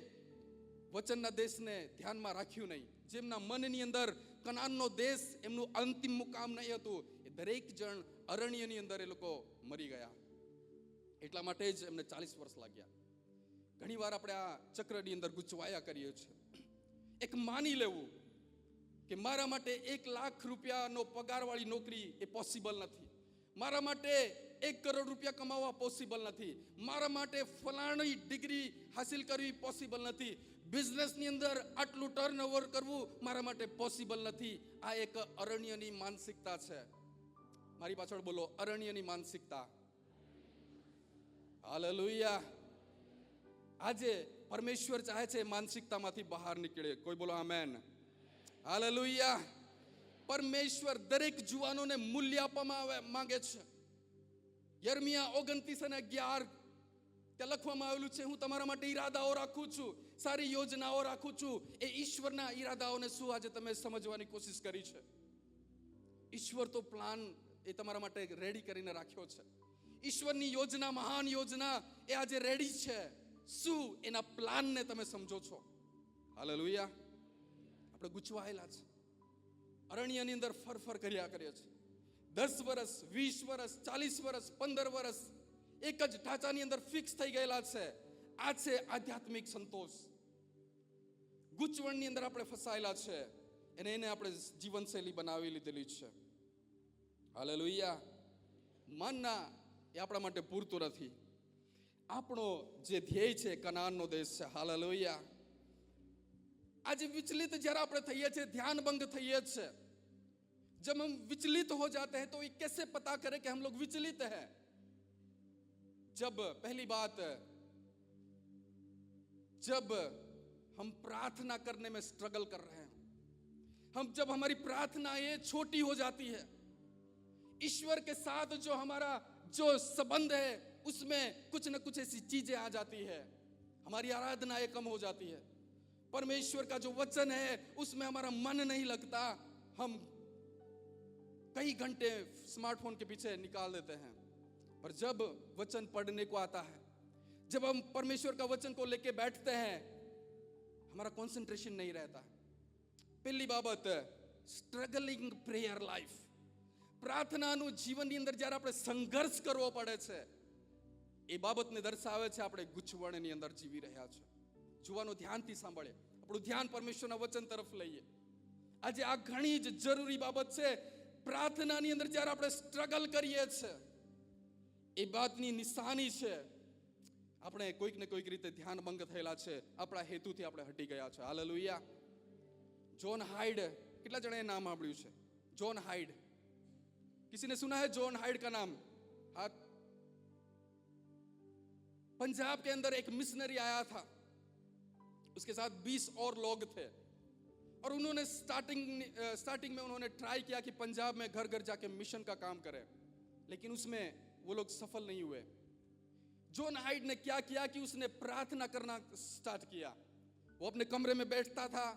વચનના દેશને ધ્યાનમાં રાખ્યું નહીં, જેમના મનની અંદર કનાનનો દેશ એમનું અંતિમ મુકામ નહીં હતું, એ દરેક જણ અરણ્યની અંદર એ લોકો મરી ગયા. એટલા માટે જ એમને 40 વર્ષ લાગ્યા. ઘણી વાર આપણે આ ચક્રની અંદર ગૂંચવાયા કરીએ છીએ. એક માની લેવું કે મારા માટે 1 લાખ રૂપિયાનો પગારવાળી નોકરી એ પોસિબલ નથી, મારા માટે 1 કરોડ રૂપિયા કમાવા પોસિબલ નથી, મારા માટે ફલાણી ડિગ્રી હાસિલ કરવી પોસિબલ નથી, બિઝનેસની અંદર આટલું ટર્નઓવર કરવું મારા માટે પોસિબલ નથી. આ એક અરણ્યની માનસિકતા છે. મારી પાછળ બોલો, અરણ્યની માનસિકતા. હાલેલુયા. આજે પરમેશ્વર ચાહે છે માનસિકતામાંથી બહાર નીકળે. કોઈ બોલો આમેન. હાલેલુયા. પરમેશ્વર દરેક જુવાનોને મૂલ્ય આપવામાં માંગે છે. યર્મિયા 29:11 ત્યાં લખવામાં આવેલું છે, હું તમારા માટે ઈરાદાઓ રાખું છું, સારી યોજનાઓ રાખું છું. એ ઈશ્વરના ઈરાદાઓને શું આજે તમે સમજવાની કોશિશ કરી છે? ઈશ્વર તો પ્લાન એ તમારા માટે રેડી કરીને રાખ્યો છે. ઈશ્વરની યોજના, મહાન યોજના એ આજે રેડી છે. શું એના પ્લાનને તમે સમજો છો? હાલેલુયા. આપણે ગૂંચવાયેલા છે, અરણ્યની અંદર ફરફર કર્યા કરીએ છીએ. 10 વર્ષ, 20 વર્ષ, 40 વર્ષ, 15 વર્ષ એક જ ઢાંચાની અંદર ફિક્સ થઈ ગયેલા છે. આ છે આધ્યાત્મિક સંતોષ. ગૂંચવણની અંદર આપણે ફસાયેલા છે અને એને આપણે જીવનશૈલી બનાવી લીધેલી છે. હાલેલુયા. મનના એ આપણા માટે પૂરતું નથી. આપણો જે ધ્યેય છે કનાનનો દેશ છે. હાલેલુયા. આજે વિચલિત જ્યારે આપણે થઈએ છીએ, ध्यान भंग થઈએ છીએ, जब हम विचलित हो जाते हैं तो ये कैसे पता करें कि हम लोग विचलित हैं? जब पहली बात, जब हम प्रार्थना करने में स्ट्रगल कर रहे हैं, जब हमारी प्रार्थना ये छोटी हो जाती है, ईश्वर के साथ जो हमारा जो संबंध है उसमें कुछ न कुछ ऐसी चीजें आ जाती है, हमारी आराधना ये कम हो जाती है, परमेश्वर का जो वचन है उसमें हमारा मन नहीं लगता, हम कई घंटे स्मार्टफोन के पीछे निकाल देते हैं. पर जब वचन पढ़ने को आता है, जब हम परमेश्वर का वचन को लेके बैठते हैं, हमारा कंसंट्रेशन नहीं रहता. पहली बाबत, स्ट्रगलिंग प्रेयर लाइफ. प्रार्थनाનું જીવનની અંદર જ્યારે આપણે સંઘર્ષ કરવો પડે છે, એ બાબતને દર્શાવે છે આપણે ગૂંચવણની અંદર જીવી રહ્યા છે. જુવાનો ધ્યાનથી સાંભળે, આપણું ધ્યાન પરમેશ્વરના વચન તરફ લઈએ. આજે આ ઘણી જ જરૂરી બાબત છે. પ્રાર્થનાની અંદર જ્યારે આપણે સ્ટ્રગલ કરીએ છીએ, એ બાતની નિશાની છે આપણે કોઈક ને કોઈક રીતે ધ્યાન ભંગ થયેલા છે, આપણા હેતુથી આપણે હટી ગયા છે. હાલેલુયા. जॉन हाइड, कितना जने नाम सांभळ्યું છે? John hide. किसी ने सुना है जॉन हाइड का नाम? हाथ. पंजाब के अंदर एक मिशनरी आया था, उसके साथ 20 और लोग थे, और उन्होंने स्टार्टिंग में उन्होंने ट्राई किया कि पंजाब में घर घर जाके मिशन का काम करें, लेकिन उसमें वो लोग सफल नहीं हुए. जॉन हाइड ने क्या किया कि उसने प्रार्थना करना स्टार्ट किया. वो अपने कमरे में बैठता था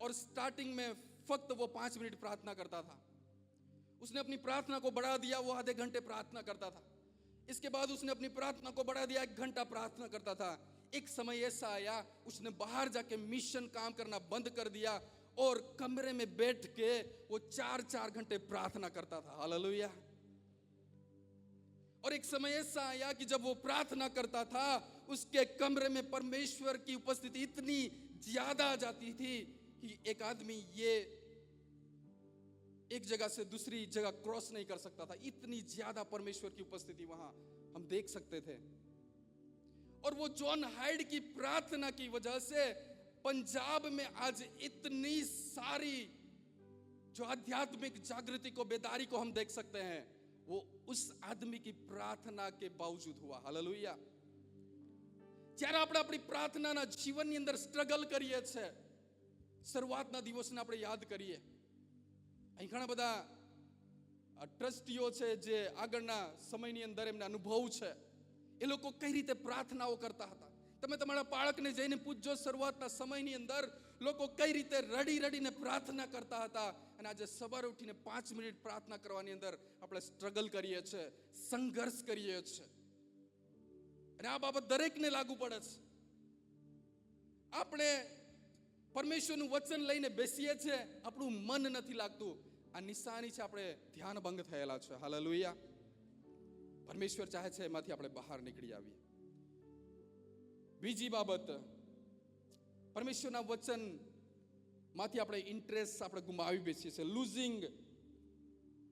और स्टार्टिंग में फक्त वो 5 मिनट प्रार्थना करता था. उसने अपनी प्रार्थना को बढ़ा दिया, वो आधे घंटे प्रार्थना करता था. इसके बाद उसने अपनी प्रार्थना को बढ़ा दिया, 1 घंटा प्रार्थना करता था। एक समय ऐसा आया उसने बाहर जाके मिशन काम करना बंद कर दिया और कमरे में बैठ के वो 4-4 घंटे प्रार्थना करता था। हालेलुया। और एक समय ऐसा आया कि जब वो प्रार्थना करता था उसके कमरे में परमेश्वर की उपस्थिति इतनी ज्यादा आ जाती थी कि एक आदमी ये एक जगह से दूसरी जगह क्रॉस नहीं कर सकता था। इतनी ज्यादा परमेश्वर की उपस्थिति वहां हम देख सकते थे। और वो जॉन हाइड की प्रार्थना की वजह से पंजाब में आज इतनी सारी जो आध्यात्मिक जागृति को, बेदारी को हम देख सकते हैं, वो उस आदमी की प्रार्थना के बावजूद हुआ। हालेलुया। જ્યારે આપણે આપણી પ્રાર્થનાના જીવનની અંદર સ્ટ્રગલ કરીએ છીએ, શરૂઆતના દિવસને આપણે યાદ કરીએ, અહીં ઘણા બધા ટ્રસ્ટીઓ છે જે આગળના સમયની અંદર એમને અનુભવ છે, એ લોકો કઈ રીતે પ્રાર્થનાઓ કરતા હતા. તમે તમારા બાળકને જઈને પૂછજો, શરૂઆતના સમયની અંદર લોકો કઈ રીતે રડી રડીને પ્રાર્થના કરતા હતા. અને આજે સવારે ઉઠીને 5 મિનિટ પ્રાર્થના કરવાની અંદર આપણે સ્ટ્રગલ કરીએ છીએ, સંઘર્ષ કરીએ છીએ. અને આ બાબત દરેકને લાગુ પડે છે. આપણે પરમેશ્વરનું વચન લઈને બેસીએ છીએ, આપણું મન નથી લાગતું. આ નિશાની છે આપણે ધ્યાન ભંગ થયેલા છે. હાલેલુયા. પરમેશ્વર ચાહે છે એમાંથી આપણે બહાર નીકળી આવીએ. બીજી બાબત, પરમેશ્વરના વચન માંથી આપણે ઇન્ટરેસ્ટ આપણે ગુમાવી બેસીએ છીએ. લૂઝિંગ,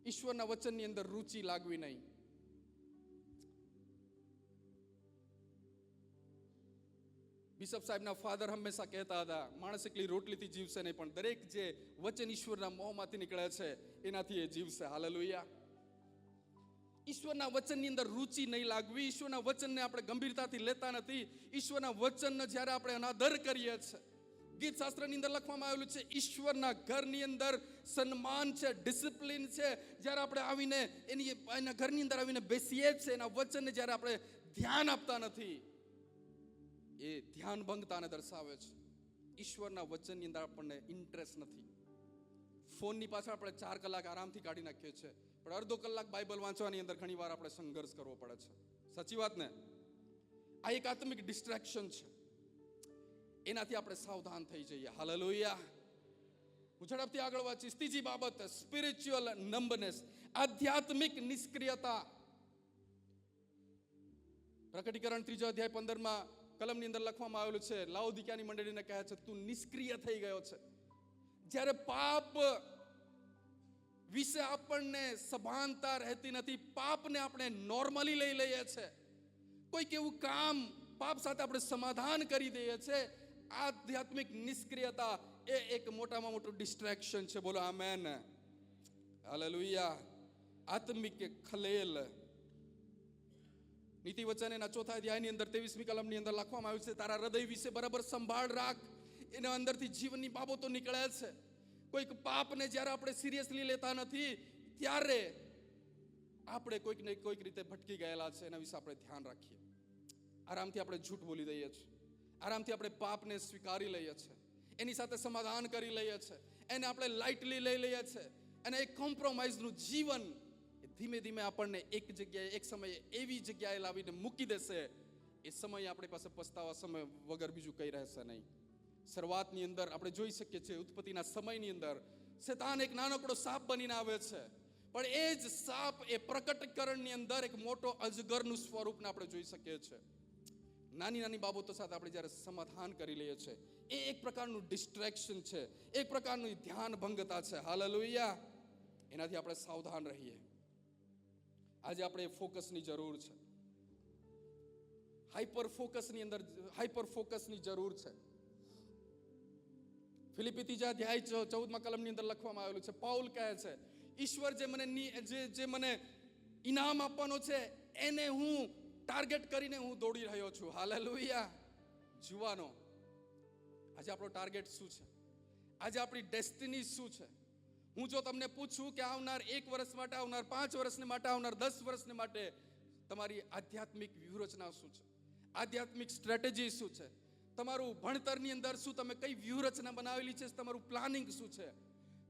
ઈશ્વરના વચનની અંદર રુચિ લાગવી નહીં. બિશપ સાહેબના ફાધર હંમેશા કહેતા હતા, માણસ એકલી રોટલીથી જીવશે નહીં, પણ દરેક જે વચન ઈશ્વરના મોંમાંથી નીકળે છે એનાથી એ જીવશે. હાલેલુયા. ઈશ્વરના વચનની અંદર રુચિ નહીં લાગવી, ઈશ્વરના વચનને આપણે ગંભીરતાથી લેતા નથી. ઈશ્વરના વચનનો જ્યારે આપણે અનાદર કરીએ છીએ, ગીત શાસ્ત્રની અંદર લખવામાં આવેલું છે, ઈશ્વરના ઘરની અંદર સન્માન છે, ડિસિપ્લિન છે. જ્યારે આપણે આવીને એના ઘરની અંદર આવીને બેસીએ છીએ, એના વચનને જ્યારે આપણે ધ્યાન આપતા નથી, એ ધ્યાન ભંગતાને દર્શાવે છે. ઈશ્વરના વચનની અંદર આપણને ઇન્ટરેસ્ટ નથી. ફોનની પાછળ આપણે 4 કલાક આરામથી કાઢી નાખીએ છીએ, પણ અડધો કલાક બાઇબલ વાંચવાની અંદર ઘણી વાર આપણે સંઘર્ષ કરવો પડે છે. સાચી વાત ને? આ એક આત્મિક ડિસ્ટ્રેક્શન છે, એનાથી આપણે સાવધાન થઈ જઈએ. હાલેલુયા. હું ઝડપથી આગળ વાંચીશ. ત્રીજી બાબત, સ્પિરિચ્યુઅલ નમ્બનેસ, આધ્યાત્મિક નિષ્ક્રિયતા. પ્રકટીકરણ 3 અધ્યાય 15 કલમની અંદર લખવામાં આવેલું છે, લાઉદિકિયાની મંડળીને કહે છે, તું નિષ્ક્રિય થઈ ગયો છે. જ્યારે પાપ વિશે આપણને સભાનતા રહેતી નથી, પાપને આપણે નોર્મલી લઈ લઈએ છીએ, કોઈક એવું કામ પાપ સાથે આપણે સમાધાન કરી દઈએ છીએ, આધ્યાત્મિક નિષ્ક્રિયતા એ એક મોટામાં મોટું ડિસ્ટ્રેક્શન છે. બોલો આમેન. હાલેલુયા. આત્મિક ખલેલ. નીતિ વચન એના 4 અધ્યાયની અંદર 23મી કલમની અંદર લખવામાં આવ્યું છે, તારા હૃદય વિશે બરાબર સંભાળ રાખ, એના અંદરથી જીવનની બાબતો નીકળે છે. કોઈક પાપને જ્યારે આપણે સિરિયસલી લેતા નથી, ત્યારે આપણે કોઈક ને કોઈક રીતે ભટકી ગયેલા છે. એના વિશે આપણે ધ્યાન રાખીએ. આરામથી આપણે જૂઠ બોલી દઈએ છીએ, આરામથી આપણે પાપને સ્વીકારી લઈએ છીએ, એની સાથે સમાધાન કરી લઈએ છીએ, એને આપણે લાઇટલી લઈ લઈએ છીએ. અને એક કોમ્પ્રોમાઇઝનું જીવન ધીમે ધીમે આપણને એક જગ્યાએ, એક સમયે એવી જગ્યાએ લાવીને મૂકી દેશે, એ સમય આપણી પાસે પસ્તાવા સમય વગર બીજું કંઈ રહેશે નહીં. શરૂઆતની અંદર આપણે જોઈ શકીએ છીએ, ઉત્પત્તિના સમયની અંદર શેતાન એક નાનકડો સાપ બનીને આવે છે, પણ એ જ સાપ એ પ્રકટીકરણની અંદર એક મોટો અજગરનું સ્વરૂપને આપણે જોઈ શકીએ છીએ. નાની નાની બાબતો સાથે આપણે જ્યારે સમાધાન કરી લઈએ છીએ, એ એક પ્રકારનું ડિસ્ટ્રેક્શન છે, એક પ્રકારનું ધ્યાન ભંગતા છે. હાલેલુયા. એનાથી આપણે સાવધાન રહીએ. આજે આપણે ફોકસની જરૂર છે, હાઈપર ફોકસની જરૂર છે. ફિલિપી 3 અધ્યાય 14મા કલમની અંદર લખવામાં આવેલું છે, પાઉલ કહે છે, ઈશ્વર જે મને ઇનામ આપવાનો છે, એને હું ટાર્ગેટ કરીને હું દોડી રહ્યો છું. હાલેલુયા. જુવાનો, આજે આપણો ટાર્ગેટ શું છે? આજે આપણી ડેસ્ટિની શું છે? હું જો તમને પૂછું કે આવનાર 1 વર્ષ માટે, આવનાર 5 વર્ષને માટે, આવનાર 10 વર્ષને માટે તમારી આધ્યાત્મિક વ્યૂહરચના શું છે? આધ્યાત્મિક સ્ટ્રેટેજી શું છે? તમારું ભણતરની અંદર શું તમે કઈ વ્યૂહરચના બનાવેલી છે? તમારું પ્લાનિંગ શું છે?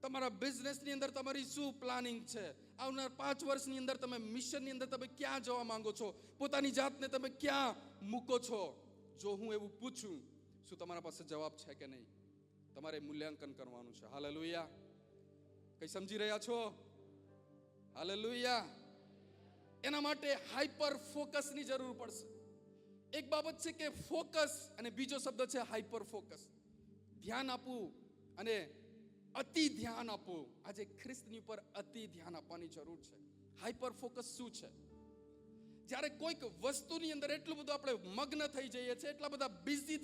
તમારા બિઝનેસની અંદર તમારી શું પ્લાનિંગ છે? આવનાર 5 વર્ષની અંદર તમે મિશનની અંદર તમે ક્યાં જવા માંગો છો? પોતાની જાતને તમે ક્યાં મૂકો છો? જો હું એવું પૂછું, શું તમારા પાસે જવાબ છે કે નહીં? તમારે મૂલ્યાંકન કરવાનું છે. હાલેલુયા. કઈ સમજી રહ્યા છો? હાલેલુયા. એના માટે હાઈપર ફોકસની જરૂર પડશે. એક બાબત છે કે ફોકસ, અને બીજો શબ્દ છે હાઈપર ફોકસ. ધ્યાન આપવું અને અતિ ધ્યાન આપવું. આજે ખ્રિસ્તની ઉપર અતિ ધ્યાન આપવાની જરૂર છે. હાઈપર ફોકસ શું છે? જ્યારે કોઈક વસ્તુની અંદર એટલું બધું આપણે મગ્ન થઈ જઈએ છીએ, એટલા બધા બિઝી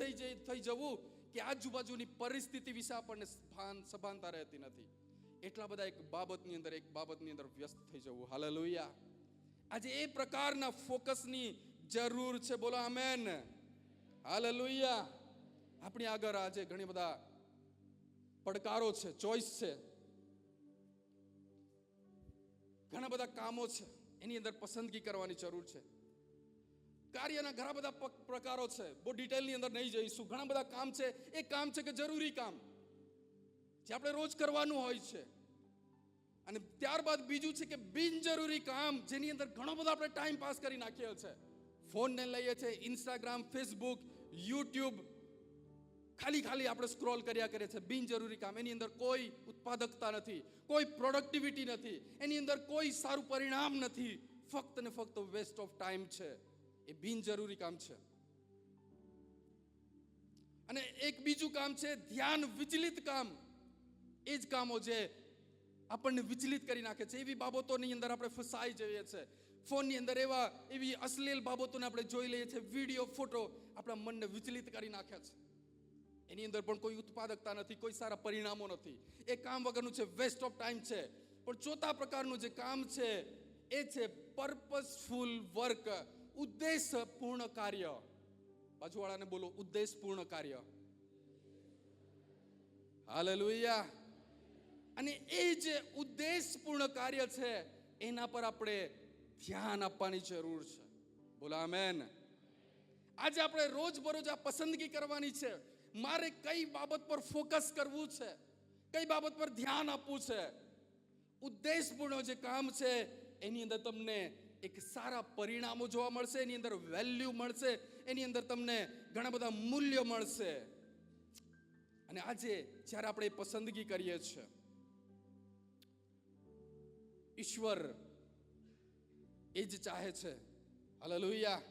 થઈ જવું કે આજુબાજુની પરિસ્થિતિ વિશે આપણને સભાનતા રહેતી નથી. એટલા બધા એક બાબતની અંદર વ્યસ્ત થઈ જવું. હાલેલુયા. આજે એ પ્રકારના ફોકસની જરૂર છે. બોલો આમેન. હાલેલુયા. આપણી આગળ આજે ઘણી બધા પડકારો છે, ચોઈસ છે, ઘણા બધા કામો છે, એની અંદર પસંદગી કરવાની જરૂર છે. કાર્યના ઘણા બધા પ્રકારો છે, બહુ ડિટેલની અંદર નહીં જઈશું. ઘણા બધા કામ છે. એક કામ છે કે જરૂરી કામ, જે આપણે રોજ કરવાનું હોય છે. અને ત્યારબાદ બીજું છે કે બિનજરૂરી કામ, જેની અંદર ઘણો બધો આપણે ટાઈમ પાસ કરી નાખીએ છે. ફોનને લઈએ છે, ઇન્સ્ટાગ્રામ, ફેસબુક, યુટ્યુબ, ખાલી આપણે સ્ક્રોલ કર્યા કરીએ છીએ. બિનજરૂરી કામ, એની અંદર કોઈ ઉત્પાદકતા નથી, કોઈ પ્રોડક્ટિવિટી નથી, એની અંદર કોઈ સારું પરિણામ નથી. ફક્ત ને ફક્ત વેસ્ટ ઓફ ટાઈમ છે. એ બિનજરૂરી કામ છે. અને એક બીજું કામ છે ધ્યાન વિચલિત કામ. એ જ કામો જે આપણને વિચલિત કરી નાખે છે. એવી બાબતોની અંદર આપણે ફસાઈ જઈએ છીએ. ફોનની અંદર એવી અશ્લીલ બાબતોને આપણે જોઈ લઈએ છીએ. વિડીયો, ફોટો આપણા મનને વિચલિત કરી નાખ્યા છે. એની અંદર પણ કોઈ ઉત્પાદકતા નથી, કોઈ સારા પરિણામો નથી. એ કામ વગરનું છે, વેસ્ટ ઓફ ટાઈમ છે. પણ ચોથા પ્રકારનું જે કામ છે એ છે પર્પસફુલ વર્ક, ઉદ્દેશપૂર્ણ કાર્ય. બાજુવાળાને બોલો, ઉદ્દેશપૂર્ણ કાર્ય. હાલેલુયા. અને એ જે ઉદ્દેશપૂર્ણ કાર્ય છે એના પર આપણે ધ્યાન આપવાની જરૂર છે. બોલો આમેન. આજે આપણે રોજબરોજ આ પસંદગી કરવાની છે. મારે કઈ બાબત પર ફોકસ કરવું છે, કઈ બાબત પર ધ્યાન આપવું છે. ઉદ્દેશપૂર્ણ જે કામ છે એની અંદર તમને એક સારા પરિણામો જોવા મળશે, એની અંદર વેલ્યુ મળશે, એની અંદર તમને ઘણા બધા મૂલ્યો મળશે. અને આજે જ્યારે આપણે પસંદગી કરીએ છીએ, ઈશ્વર એ જ ચાહે છે. હાલેલુયા.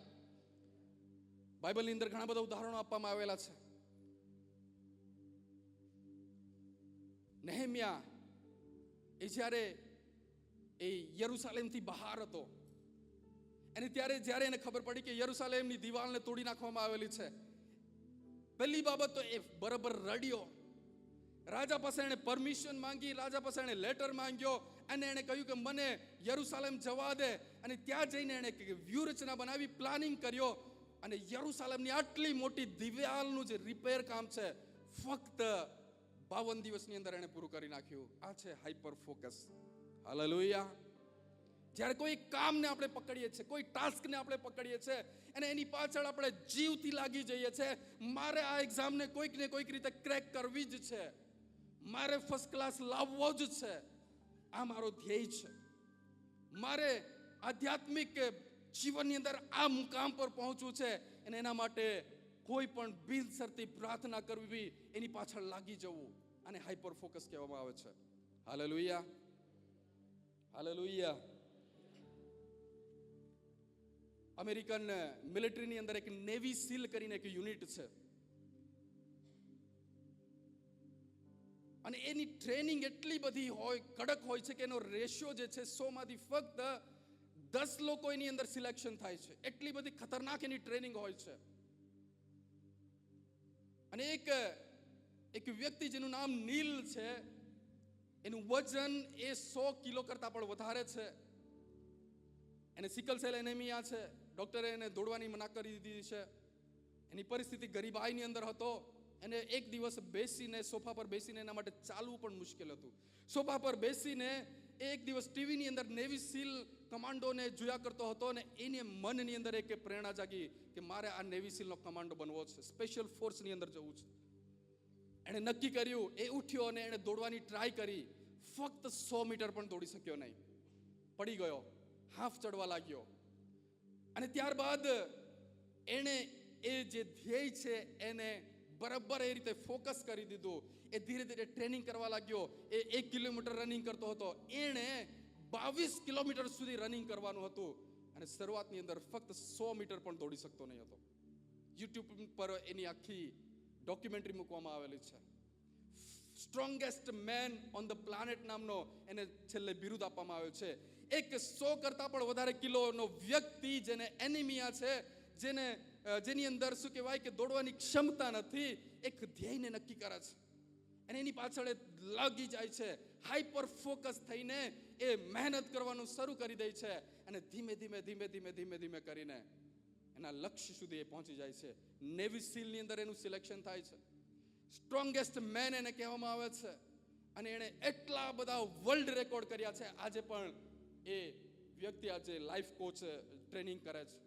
બાઇબલની અંદર ઘણા બધા ઉદાહરણો આપવામાં આવેલા છે. નેહેમ્યા એ જ્યારે એ યરુશલેમથી બહાર હતો, અને જ્યારે એને ખબર પડી કે યરુશલેમની દિવાલને તોડી નાખવામાં આવેલી છે, પહેલી બાબત તો એ બરાબર રડ્યો. રાજા પાસે એને પરમિશન માંગી, રાજા પાસે એને લેટર માંગ્યો, અને એને કહ્યું કે મને યરુશલેમ જવા દે. અને ત્યાં જઈને એને વ્યૂહરચના બનાવી, પ્લાનિંગ કર્યો, અને યરુશલેમની આટલી મોટી દિવાલનું જે રિપેર કામ છે ફક્ત 52 દિવસની અંદર એને પૂરું કરી નાખ્યું. આ છે હાઈપર ફોકસ. હાલેલુયા. જ્યારે કોઈ કામને આપણે પકડીએ છીએ, કોઈ ટાસ્કને આપણે પકડીએ છીએ અને એની પાછળ આપણે જીવથી લાગી જઈએ છીએ, મારે આ એક્ઝામને કોઈક ને કોઈક રીતે ક્રેક કરવી જ છે, મારે ફર્સ્ટ ક્લાસ લાવવો જ છે, આ મારો ધ્યેય છે, મારે આધ્યાત્મિક જીવનની અંદર આ મુકામ પર પહોંચવું છે, અને એના માટે કોઈ પણ બિનશરતી પ્રાર્થના કરવી, એની પાછળ લાગી જવું, અને હાઈપર ફોકસ કહેવામાં આવે છે. હાલેલુયા. હાલેલુયા. અમેરિકન મિલિટરીની અંદર એક નેવી સીલ કરીને એક યુનિટ છે, અને એની ટ્રેનિંગ એટલી બધી હોય, કડક હોય છે કે એનો રેશિયો જે છે 100 માંથી ફક્ત 10 લોકો એની અંદર સિલેક્શન થાય છે. એટલી બધી ખતરનાક એની ટ્રેનિંગ હોય છે. અને એક વ્યક્તિ જેનું નામ નીલ છે, એનું વજન એ 100 કિલો કરતા પણ વધારે છે. એને સિકલ સેલ એનેમિયા છે. ડોક્ટરે એને દોડવાની મના કરી દીધી છે. એની પરિસ્થિતિ ગરીબાઈની અંદર હતો. એને એક દિવસ બેસીને, સોફા પર બેસીને, એના માટે ચાલવું પણ મુશ્કેલ હતું. સોફા પર બેસીને એક દિવસ ટીવીની અંદર નેવી સીલ કમાન્ડોને જોયા કરતો હતો, અને એની મનની અંદર એક પ્રેરણા જાગી કે મારે આ નેવી સીલનો કમાન્ડો બનવો છે, સ્પેશિયલ ફોર્સની અંદર જવું છે. એણે નક્કી કર્યું, એ ઉઠ્યો અને એણે દોડવાની ટ્રાય કરી. ફક્ત 100 મીટર પણ દોડી શક્યો નહીં. પડી ગયો, હાફ ચડવા લાગ્યો. અને ત્યારબાદ એણે એ જે ધ્યેય છે એને બરાબર એ રીતે ફોકસ કરી દીધું. એ ધીરે ધીરે ટ્રેનિંગ કરવા લાગ્યો. એ 1 કિલોમીટર રનિંગ કરતો હતો, એણે 22 કિલોમીટર સુધી રનિંગ કરવાનું હતું. અને શરૂઆતની અંદર ફક્ત 100 મીટર પણ દોડી શકતો નહીં હતો. યુટ્યુબ પર એની આખી ડોક્યુમેન્ટરી મૂકવામાં આવેલી છે. Strongest main on the planet નામનો એને છેલ્લે બિરુદ આપવામાં આવ્યો છે. એક 100 કરતા પણ વધારે કિલોનો વ્યક્તિ જેને એનિમિયા છે, જેની અંદર શું કહેવાય કે દોડવાની ક્ષમતા નથી, એક ધ્યેયને નક્કી કરે છે અને એની પાછળ લાગી જાય છે. હાઈપર ફોકસ થઈને એ મહેનત કરવાનું શરૂ કરી દે છે અને ધીમે ધીમે કરીને એના લક્ષ્ય સુધી એ પહોંચી જાય છે. નેવી સીલની અંદર એનું સિલેક્શન થાય છે. સ્ટ્રોંગેસ્ટ મેન એને કહેવામાં આવે છે અને એણે એટલા બધા વર્લ્ડ રેકોર્ડ કર્યા છે. આજે પણ એ વ્યક્તિ આજે લાઈફ કોચ ટ્રેનિંગ કરે છે.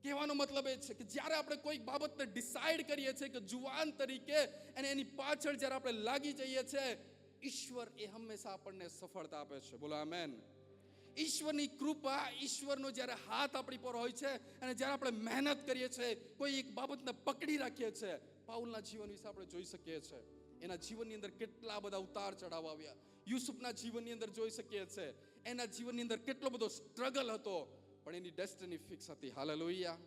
કહેવાનો મતલબ એ છે કે જ્યારે આપણે કોઈ બાબતને ડિસાઈડ કરીએ છીએ કે જુવાન તરીકે અને એની પાછળ જ્યારે આપણે લાગી જઈએ છીએ, ઈશ્વર એ હંમેશા આપણને સફળતા આપે છે. બોલો આમેન. ઈશ્વરની કૃપા, ઈશ્વરનો જ્યારે હાથ આપણી પર હોય છે અને જ્યારે આપણે મહેનત કરીએ છીએ, કોઈ એક બાબતને પકડી રાખીએ છીએ. પાઉલના જીવન વિશે આપણે જોઈ શકીએ છીએ. એના જીવનની અંદર કેટલા બધા ઉતાર ચઢાવ આવ્યા. યુસુફના જીવનની અંદર જોઈ શકીએ છીએ એના જીવનની અંદર કેટલો બધો સ્ટ્રગલ હતો, પણ એની ડેસ્ટિની ફિક્સ હતી. હાલેલુયા.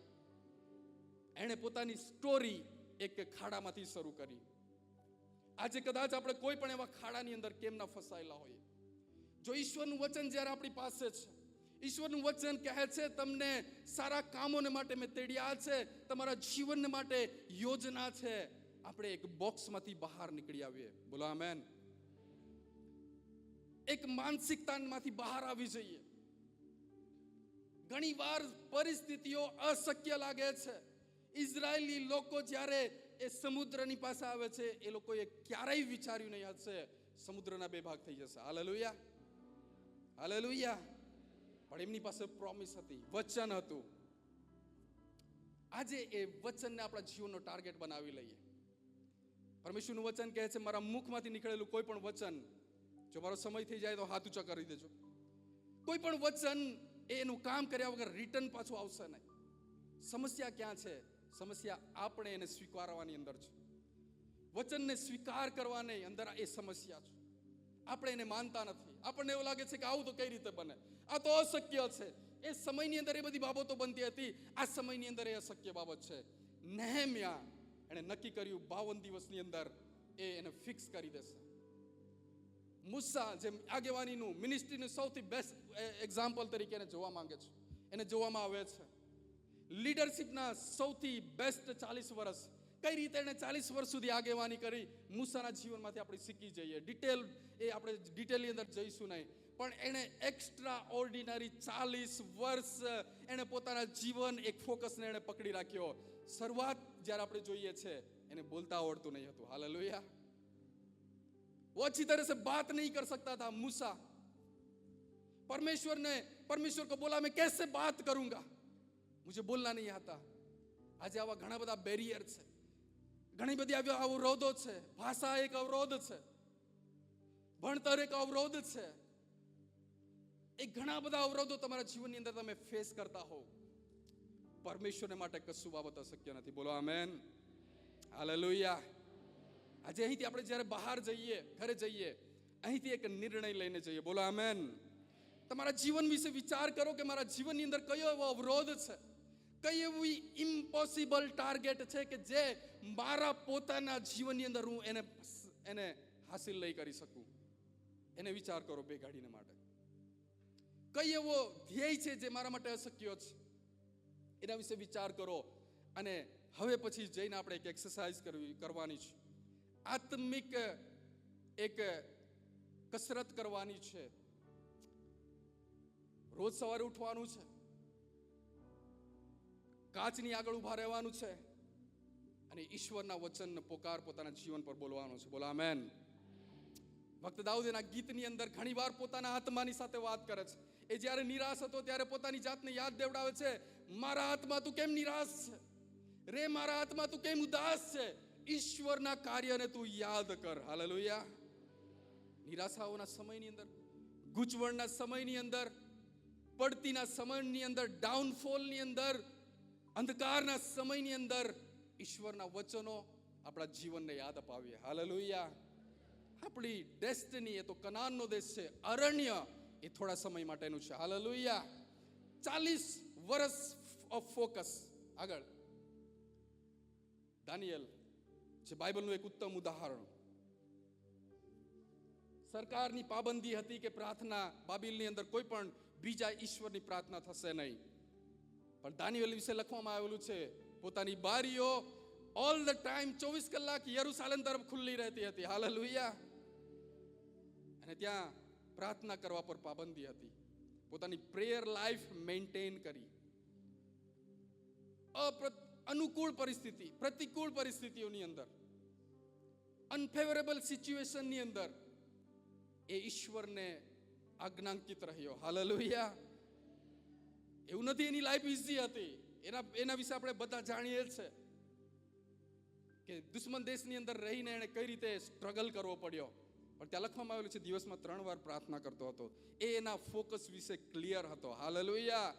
એણે પોતાની સ્ટોરી એક ખાડામાંથી શરૂ કરી. આજે કદાચ આપણે કોઈ પણ એવા ખાડાની અંદર કેમ ના ફસાયેલા હોઈએ, જો ઈશ્વરનું વચન જ્યારે આપણી પાસે છે, ઈશ્વરનું વચન કહે છે તમને સારા કામોને માટે મેં તેડ્યા છે, તમારા જીવન માટે યોજના છે, આપણે એક બોક્સમાંથી બહાર નીકળી આવીએ. બોલો આમેન. એક માનસિકતામાંથી બહાર આવી જઈએ. ઘણી વાર પરિસ્થિતિઓ અશક્ય લાગે છે. ઇઝરાયેલી લોકો જ્યારે એ સમુદ્રની પાસે આવે છે, એ લોકોએ ક્યારેય વિચાર્યું નહીં હશે સમુદ્રના 2 ભાગ થઈ જશે. Hallelujah, hallelujah. પણ એમની પાસે પ્રોમિસ હતી, વચન હતું. આજે એ વચનને આપણા જીવનનો ટાર્ગેટ બનાવી લઈએ. પરમેશ્વરનું વચન કહે છે, મારા મુખમાંથી નીકળેલું કોઈ પણ વચન, જો મારો સમય થઈ જાય તો હાથ ઊંચા કરી દેજો, કોઈ પણ વચન એનું કામ કર્યા વગર રિટર્ન પાછું આવશે નહીં. સમસ્યા ક્યાં છે? સમસ્યા આપણે એને સ્વીકારવાની અંદર છે. વચનને સ્વીકાર કરવાની અંદર એ સમસ્યા છે. આપણે એને માનતા નથી. આપણને એવું લાગે છે કે આવું તો કઈ રીતે બને, આ તો અશક્ય છે. એ સમયની અંદર એ બધી બાબતો બનતી હતી, આ સમયની અંદર એ અશક્ય બાબત છે. નેહેમ્યા એણે નક્કી કર્યું 52 દિવસની અંદર એને ફિક્સ કરી દેશે. મૂસા જે આગેવાનીનું મિનિસ્ટ્રીનું સૌથી બેસ્ટ એક્ઝામ્પલ તરીકે એને જોવા માંગે છે, એને જોવામાં આવે છે. લીડરશિપના સૌથી બેસ્ટ 40 વર્ષ, કઈ રીતે એને 40 વર્ષ સુધી આગેવાની કરી, મૂસાના જીવનમાંથી આપણે શીખી જઈએ. આપણે ડિટેલની અંદર જઈશું નહીં, પણ એણે એક્સ્ટ્રા ઓર્ડિનરી 40 વર્ષ એણે પોતાના જીવન એક ફોકસને એણે પકડી રાખ્યો. શરૂઆત જ્યારે આપણે જોઈએ છે, એને બોલતા આવડતું નહીં હતું. હાલેલુયા. वो अच्छी तरह से बात नहीं कर सकता था मूसा. परमेश्वर को बोला मैं कैसे बात करूंगा, मुझे बोलना नहीं आता. આજે આવા ઘણા બધા બેરિયર છે, ઘણી બધી આવી અવરોધો છે. ભાષા એક અવરોધ છે, ભણતર એક અવરોધ છે. એ ઘણા બધા અવરોધો તમારા જીવનની અંદર તમે ફેસ કરતા હો. પરમેશ્વરને માટે કશું બાબત અશક્ય નથી. બોલો આમેન, હાલેલુયા. આજે અહીંથી આપણે જ્યારે બહાર જઈએ, ઘરે જઈએ, અહીંથી એક નિર્ણય લઈને જઈએ. બોલો આમેન. તમારા જીવન વિશે વિચાર કરો કે મારા જીવનની અંદર કયો એવો અવરોધ છે, કઈ એવી ઇમ્પોસિબલ ટાર્ગેટ છે કે જે મારા પોતાના જીવનની અંદર હું એને હાસિલ નહીં કરી શકું. એને વિચાર કરો બેગાડીને માટે. કઈ એવો ધ્યેય છે જે મારા માટે અશક્ય છે, એના વિશે વિચાર કરો. અને હવે પછી જઈને આપણે એક એક્સરસાઇઝ કરવાની છે, આત્મિક એક કસરત કરવાની છે. રોજ સવારે ઉઠવાનું છે, કાચની આગળ ઉભા રહેવાનું છે અને ઈશ્વરના વચનને પોતાના જીવન પર બોલવાનું છે. બોલો આમેન. ભક્ત દાઉદ એના ગીતની અંદર ઘણીવાર પોતાના આત્માની સાથે વાત કરે છે. એ જ્યારે નિરાશ હતો ત્યારે પોતાની જાતને યાદ દેવડાવે છે, મારા આત્મા તું કેમ નિરાશ છે રે, મારા આત્મા તું કેમ ઉદાસ છે, ઈશ્વરના કાર્યને તું યાદ કર. હાલેલુયા. નિરાશાઓના સમયની અંદર, ગૂંચવણના સમયની અંદર, પડતીના સમયની અંદર, ડાઉનફોલની અંદર, અંધકારના સમયની અંદર ઈશ્વરના વચનો આપણા જીવનને યાદ અપાવીએ. હાલેલુયા. આપણી ડેસ્ટિની એ તો કનાનનો દેશ છે, અરણ્ય એ થોડા સમય માટેનું છે. હાલેલુયા. 40 વર્ષ ઓફ ફોકસ. આગળ દાનિયેલ જે બાઇબલનું એક ઉત્તમ ઉદાહરણ. સરકારની પાબંદી હતી કે પ્રાર્થના બાબિલની અંદર કોઈ પણ બીજા ઈશ્વરની પ્રાર્થના થશે નહીં, પણ દાનિયેલ વિશે લખવામાં આવેલું છે પોતાની બારીઓ ઓલ ધ ટાઈમ 24 કલાક યરુશાલેમ તરફ ખુલ્લી રહેતી હતી. હાલેલુયા. અને ત્યાં પ્રાર્થના કરવા પર પાબંદી હતી. પોતાની પ્રેયર લાઈફ મેન્ટેન કરી. અનુકૂળ પરિસ્થિતિ, પ્રતિકૂળ પરિસ્થિતિઓની અંદર, અનફેવરેબલ સિચ્યુએશનની અંદર એ ઈશ્વરને આજ્ઞાંકિત રહ્યો. હાલેલુયા. એવું નથી એની લાઈફ ઈઝી હતી. એના વિશે આપણે બધા જાણીએ છે કે દુશ્મન દેશની અંદર રહીને એને કઈ રીતે સ્ટ્રગલ કરવો પડ્યો. પણ ત્યાં લખવામાં આવેલું છે દિવસમાં 3 વાર પ્રાર્થના કરતો હતો. એ એના ફોકસ વિશે ક્લિયર હતો. હાલેલુયા.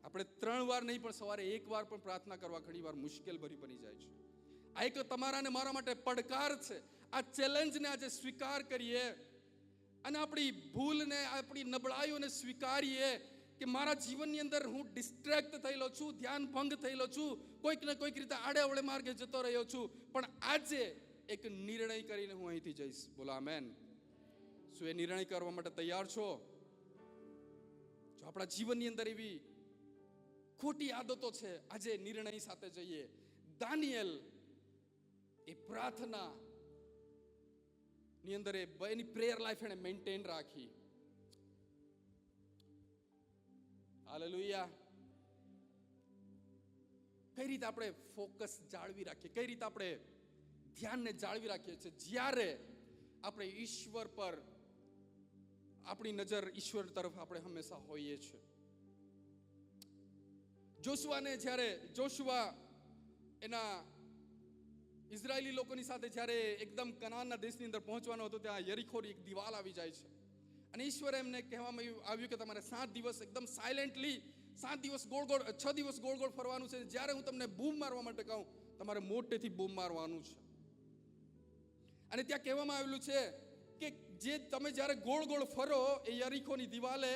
આપણે 3 વાર નહીં પણ સવારે 1 વાર પણ પ્રાર્થના કરવા ઘણી વાર મુશ્કેલ ભરી બની જાય છે. આ એક તમારા ને મારા માટે પડકાર છે. આ ચેલેન્જને આજે સ્વીકાર કરીએ અને આપણી ભૂલને, આપણી નબળાઈઓને સ્વીકારીએ કે મારા જીવનની અંદર હું ડિસ્ટ્રેક્ટ થયેલો છું, ધ્યાન ભંગ થયેલો છું, કોઈક ને કોઈક રીતે આડે અવળે માર્ગે જતો રહ્યો છું, પણ આજે એક નિર્ણય કરીને હું અહીંથી જઈશ. બોલો આમેન. શું એ નિર્ણય કરવા માટે તૈયાર છો? જો આપણા જીવનની અંદર એવી ખોટી આદતો છે, આજે નિર્ણય સાથે જઈએ. દાનિયેલ એ પ્રાર્થના ની અંદર એની પ્રેયર લાઈફ એને મેન્ટેન રાખી. હાલેલુયા. કઈ રીતે આપણે ફોકસ જાળવી રાખીએ, કઈ રીતે આપણે ધ્યાનને જાળવી રાખીએ છીએ જ્યારે આપણે ઈશ્વર પર, આપણી નજર ઈશ્વર તરફ આપણે હંમેશા હોઈએ છીએ. જોશુઆ એના ઇઝરાયેલી લોકોની સાથે જ્યારે એકદમ કનાનના દેશની અંદર પહોંચવાનો હતો, ત્યાં યરીખોની એક દિવાલ આવી જાય છે અને ઈશ્વરે એમને કહેવામાં આવ્યું કે તમારે 7 દિવસ એકદમ સાયલેન્ટલી 7 દિવસ ગોળ ગોળ 6 દિવસ ગોળ ગોળ ફરવાનું છે. જ્યારે હું તમને બૂમ મારવા માટે કહું તમારે મોટેથી બૂમ મારવાનું છે. અને ત્યાં કહેવામાં આવેલું છે કે જે તમે જ્યારે ગોળ ગોળ ફરો એ યરીખોની દિવાલે,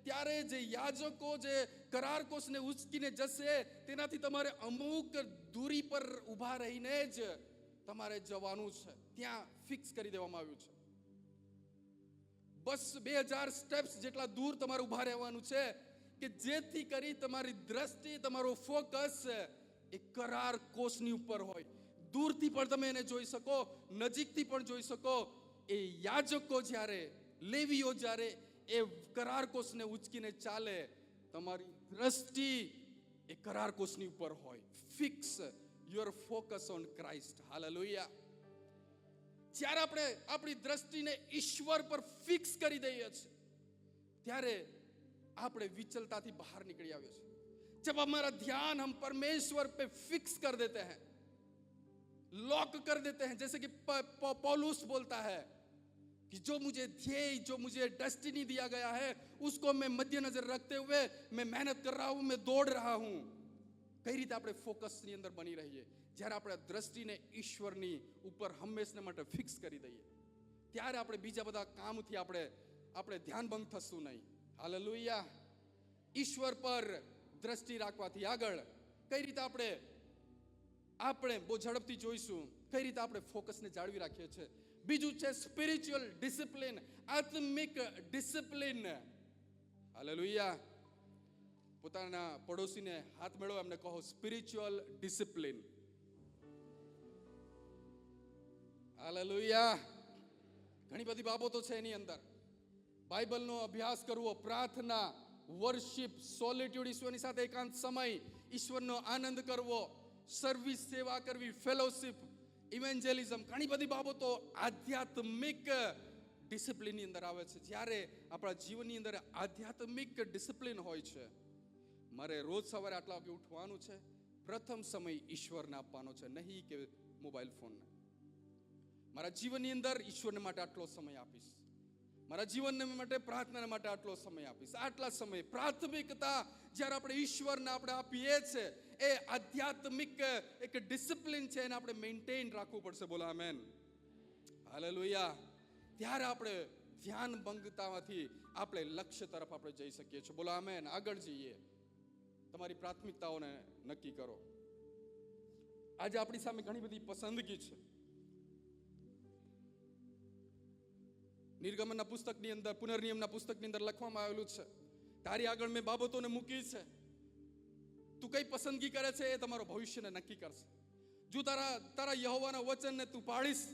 ત્યારે જે યાજકો જે કરાર કોષને ઉચકીને જશે તેનાથી તમારે અમુક દૂરી પર ઊભા રહીને જ તમારે જવાનું છે. ત્યાં ફિક્સ કરી દેવામાં આવ્યું છે. બસ 2000 સ્ટેપ્સ જેટલા દૂર તમારે ઊભા રહેવાનું છે કે જેથી કરી તમારી દ્રષ્ટિ, તમારો ફોકસ એ કરાર કોષની ઉપર હોય. દૂરથી પણ તમે એને જોઈ શકો, નજીકથી પણ જોઈ શકો. એ યાજકો જ્યારે, લેવીઓ જ્યારે એ કરાર કોષને ઉચકીને ચાલે, તમારી દ્રષ્ટિ એ કરાર કોષની ઉપર હોય. Fix your focus on Christ. Hallelujah. જ્યારે આપણે આપણી દ્રષ્ટિને ઈશ્વર પર ફિક્સ કરી દઈએ છીએ ત્યારે આપણે વિચલતાથી બહાર નીકળી આવીએ છીએ. जब हमारा ध्यान हम परमेश्वर पे फिक्स कर देते हैं, लॉक कर देते हैं, जैसे कि पौलुस बोलता है कि जो मुझे ध्येय, जो मुझे डेस्टिनी दिया गया है उसको मैं मद्देनजर रखते हुए मैं मेहनत कर रहा हूं, मैं दौड़ रहा हूं. કઈ રીતે આપણે ફોકસની અંદર બની રહીએ? જ્યારે આપણે દ્રષ્ટિને ઈશ્વરની ઉપર હંમેશને માટે ફિક્સ કરી દઈએ ત્યારે આપણે બીજા બધા કામથી આપણે ધ્યાન ભંગ થશું નહીં. હાલેલુયા. ઈશ્વર પર દ્રષ્ટિ રાખવાથી આગળ કઈ રીતે આપણે બહુ ઝડપથી જોઈશું કઈ રીતે આપણે ફોકસને જાળવી રાખીએ છીએ. બીજું છે સ્પિરિચ્યુઅલ ડિસિપ્લિન, આત્મિક ડિસિપ્લિન. હાલેલુયા. પોતાના પડોશીને હાથ મેળવો, એમને કહો સ્પિરિચ્યુઅલ ડિસિપ્લિન. હાલેલુયા. ઘણી બધી બાબતો છે એની અંદર. બાઇબલનો અભ્યાસ કરવો, પ્રાર્થના, વર્શિપ, સોલિટ્યુડ, ઈશ્વરની સાથે એકાંત સમય, ઈશ્વરનો આનંદ કરવો, સર્વિસ, સેવા કરવી, ફેલોશિપ, ઇવેન્જેલિઝમ, ઘણી બધી બાબતો આધ્યાત્મિક ડિસિપ્લિનની અંદર આવે છે. જ્યારે આપણા જીવનની અંદર આધ્યાત્મિક ડિસિપ્લિન હોય છે, મારે રોજ સવારે આટલા વાગે ઉઠવાનું છે, પ્રથમ સમય ઈશ્વરને આપવાનો છે, નહીં કે મોબાઈલ ફોનને. મારા જીવનની અંદર ઈશ્વરને માટે આટલો સમય આપીશ. મારા જીવન માટે પ્રાર્થના માટે આટલો સમય આપીશ, આટલા સમય. પ્રાથમિકતા જ્યારે આપણે ઈશ્વરને આપણે આપીએ છે, એ આધ્યાત્મિક એક ડિસિપ્લિન છે, એને આપણે મેન્ટેન રાખવું પડશે. બોલો આમેન, હાલેલુયા. ત્યારે આપણે ધ્યાન ભંગતામાંથી આપણે લક્ષ્ય તરફ આપણે જઈ શકીએ છીએ. બોલો આમેન. આગળ જઈએ. તમારી પ્રાથમિકતાઓને નક્કી કરો. આજે આપણી સામે ઘણી બધી પસંદગી છે. નિર્ગમનના પુસ્તકની અંદર, પુનર્નિયમના પુસ્તકની અંદર લખવામાં આવેલું છે, તારી આગળ મેં બાબતોને મૂકી છે, તું કઈ પસંદગી કરે છે એ તમારો ભવિષ્યને નક્કી કરશે. જો તારા યહોવાના વચનને તું પાળીશ,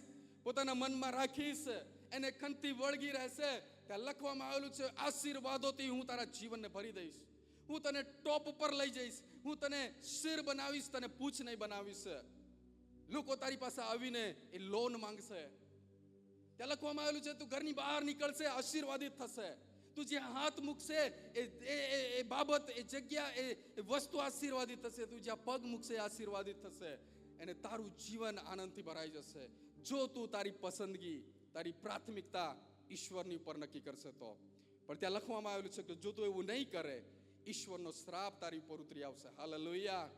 પોતાના મનમાં રાખીશ, એને ખંતથી વળગી રહેશે, ત્યાં લખવામાં આવેલું છે, આશીર્વાદોથી હું તારા જીવનને ભરી દઈશ, હું તને ટોપ ઉપર લઈ જઈશ, હું તને શિર બનાવીશ, તને પૂછ નહીં બનાવીશ. લોકો તારી પાસે આવીને એ લોન માંગશે. ત્યાં લખવામાં આવેલું છે, તું ઘરની બહાર નીકળશે, આશીર્વાદિત થશે. તું જ્યાં હાથ મૂકશે એ બાબત, એ જગ્યા, એ વસ્તુ આશીર્વાદિત થશે. તું જ્યાં પગ મૂકશે આશીર્વાદિત થશે, અને તારું જીવન આનંદથી ભરાઈ જશે. જો તું તારી પસંદગી, તારી પ્રાથમિકતા ઈશ્વરની ઉપર નક્કી કરશે તો. પણ ત્યાં લખવામાં આવેલું છે કે જો તું એવું નહીં કરે, ઈશ્વરનો શ્રાપ તારી ઉપર ઉતરી આવશે. હાલેલુયા.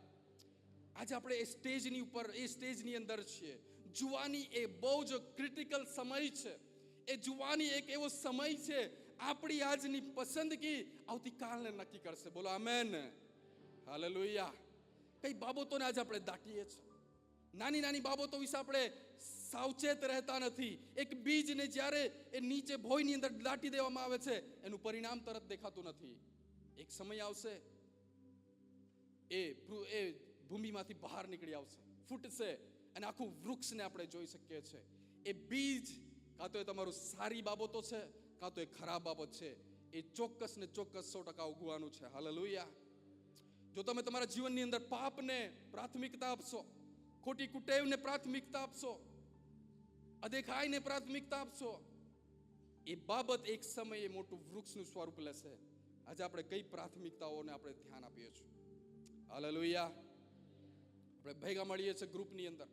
આજે આપણે એ સ્ટેજની ઉપર, એ સ્ટેજની અંદર છીએ. જુવાની એ બહુ જ ક્રિટિકલ સમય છે. એ જુવાની એક એવો સમય છે, આપણી આજની પસંદગી આવતીકાલને નક્કી કરશે. બોલો આમેન, હાલેલુયા. કઈ બાબતોને આજે આપણે દાટીએ છીએ. નાની નાની બાબતો વિશે આપણે સાવચેત રહેતા નથી. એક બીજને જ્યારે એ નીચે ભોયની અંદર દાટી દેવામાં આવે છે, એનું પરિણામ તરત દેખાતું નથી. એક સમય આવશે, એ ભૂમિમાંથી બહાર નીકળી આવશે, ફૂટશે, અને આખું વૃક્ષને આપણે જોઈ શકીએ છીએ. એ બીજ કાં તો એ તમારું સારી બાબતો છે, કાં તો એ ખરાબ બાબત છે. એ ચોક્કસ ને ચોક્કસ 100% ઉગવાનું છે. હાલેલુયા. જો તમે તમારા જીવનની અંદર પાપને પ્રાથમિકતા આપશો, ખોટી કુટેવને પ્રાથમિકતા આપશો, અદેખાઈને પ્રાથમિકતા આપશો, એ બાબત એક સમયે મોટું વૃક્ષનું સ્વરૂપ લેશે. આજે આપણે કઈ પ્રાથમિકતાઓને આપણે ધ્યાન આપીએ છીએ? હાલેલુયા. આપણે ભેગા મળીએ છીએ ગ્રુપની અંદર,